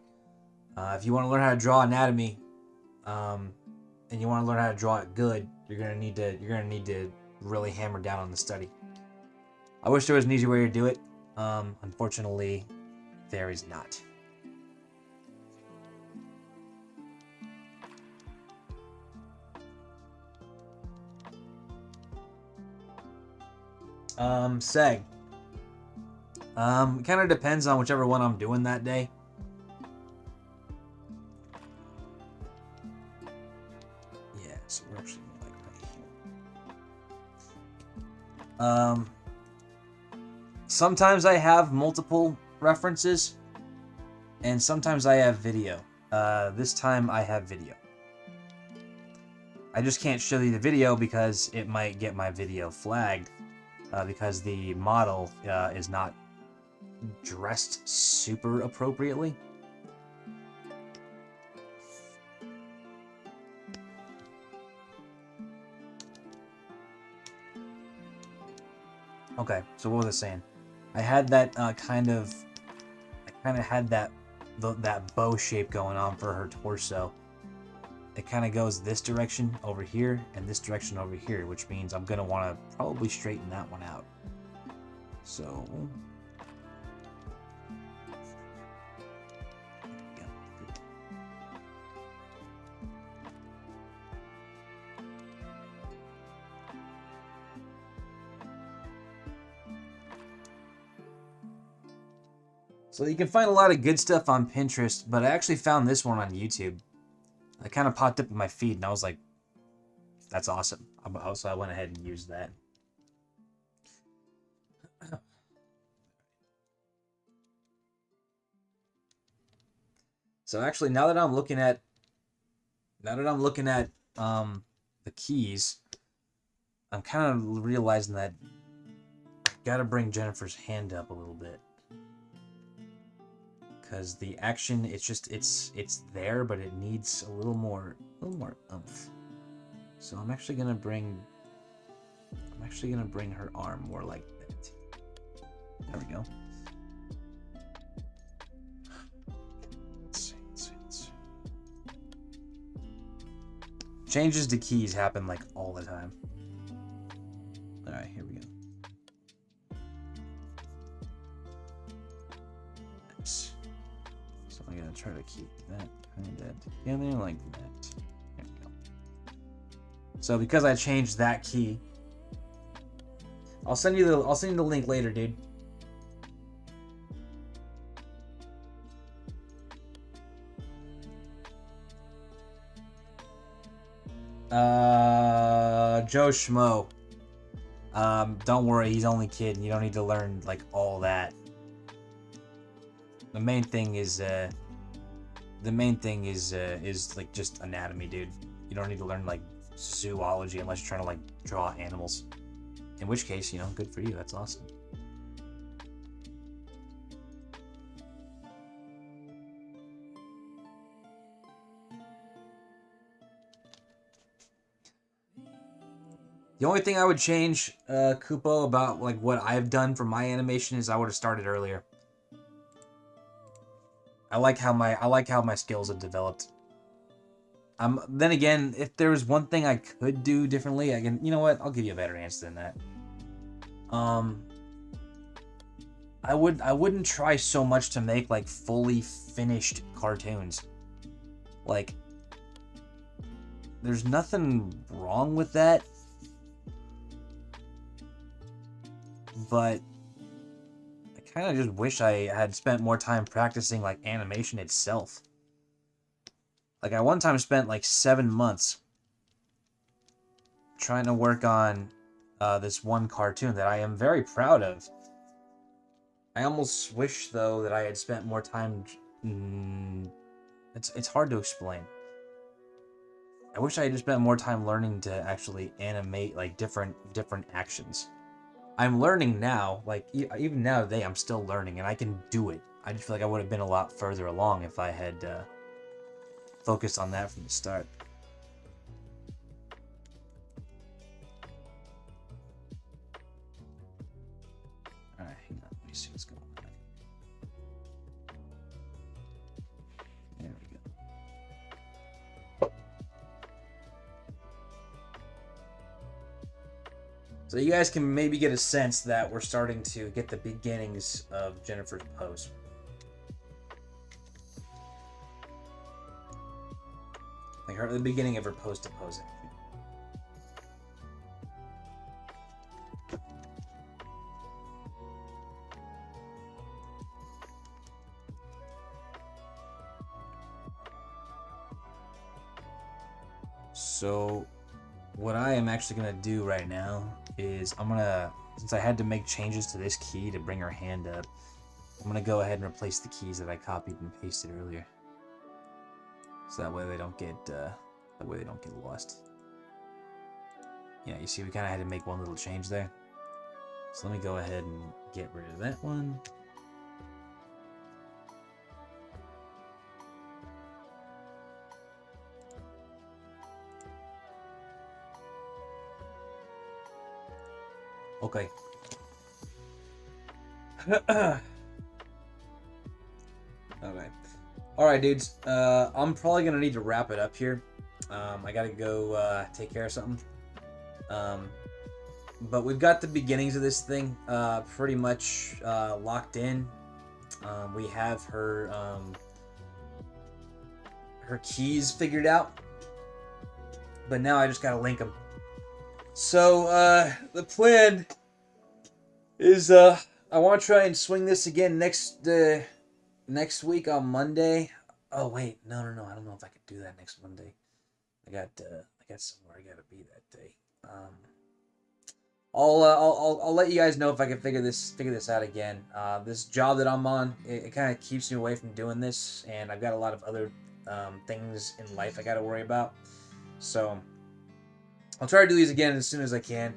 If you want to learn how to draw anatomy, and you want to learn how to draw it good, you're gonna need to really hammer down on the study. I wish there was an easier way to do it. Unfortunately, there is not. Seg. Kind of depends on whichever one I'm doing that day. Yeah, so we're actually like right here. Sometimes I have multiple references, and sometimes I have video. This time I have video. I just can't show you the video because it might get my video flagged, because the model is not dressed super appropriately. Okay, so what was I saying? I had that kind of had that bow shape going on for her torso. It kind of goes this direction over here and this direction over here, which means I'm gonna want to probably straighten that one out. So you can find a lot of good stuff on Pinterest, but I actually found this one on YouTube. It kind of popped up in my feed, and I was like, that's awesome. So I went ahead and used that. So actually, now that I'm looking at the keys, I'm kind of realizing that I gotta bring Jennifer's hand up a little bit. Because the action, it's there, but it needs a little more oomph. So I'm actually gonna bring her arm more like that. There we go. Let's see. Changes to keys happen like all the time. All right, here we go. Nice. So I'm gonna try to keep that kind of together like that. There we go. So because I changed that key, I'll send you the link later, dude. Joe Schmo. Don't worry, he's only kidding. You don't need to learn like all that. The main thing is like just anatomy, dude. You don't need to learn like zoology unless you're trying to like draw animals. In which case, you know, good for you. That's awesome. The only thing I would change, Kupo, about like what I've done for my animation is I would have started earlier. I like how my skills have developed. Then again, if there was one thing I could do differently, you know what? I'll give you a better answer than that. I wouldn't try so much to make like fully finished cartoons. Like, there's nothing wrong with that. But I kind of just wish I had spent more time practicing like animation itself. Like I one time spent like 7 months trying to work on this one cartoon that I am very proud of. I almost wish, though, that I had spent more time... It's hard to explain. I wish I had just spent more time learning to actually animate, like, different actions. I'm learning now, like, even now today, I'm still learning, and I can do it. I just feel like I would have been a lot further along if I had focused on that from the start. Alright, hang on, let me see what's going on. There we go. So you guys can maybe get a sense that we're starting to get the beginnings of Jennifer's pose. Like the beginning of her pose to pose. So what I am actually going to do right now is I'm going to, since I had to make changes to this key to bring her hand up, I'm going to go ahead and replace the keys that I copied and pasted earlier. So that way they don't get lost. Yeah, you see we kind of had to make one little change there. So let me go ahead and get rid of that one. Okay. Okay. Alright, dudes. I'm probably going to need to wrap it up here. I got to go take care of something. But we've got the beginnings of this thing pretty much locked in. We have her keys figured out. But now I just got to link them. So, the plan is, I want to try and swing this again next week on Monday. Oh, wait, no, I don't know if I could do that next Monday. I got somewhere I gotta be that day. I'll let you guys know if I can figure this out again. This job that I'm on, it kind of keeps me away from doing this, and I've got a lot of other things in life I gotta worry about. So I'll try to do these again as soon as I can.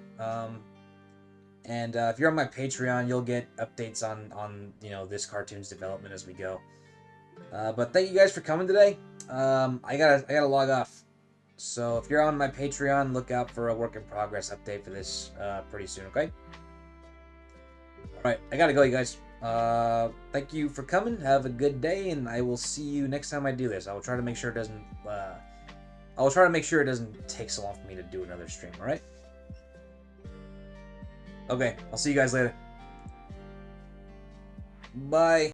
And if you're on my Patreon, you'll get updates on this cartoon's development as we go. But thank you guys for coming today. I gotta log off. So if you're on my Patreon, look out for a work in progress update for this pretty soon. Okay. All right, I gotta go, you guys. Thank you for coming. Have a good day, and I will see you next time I do this. I will try to make sure it doesn't. I will try to make sure it doesn't take so long for me to do another stream. All right. Okay, I'll see you guys later. Bye.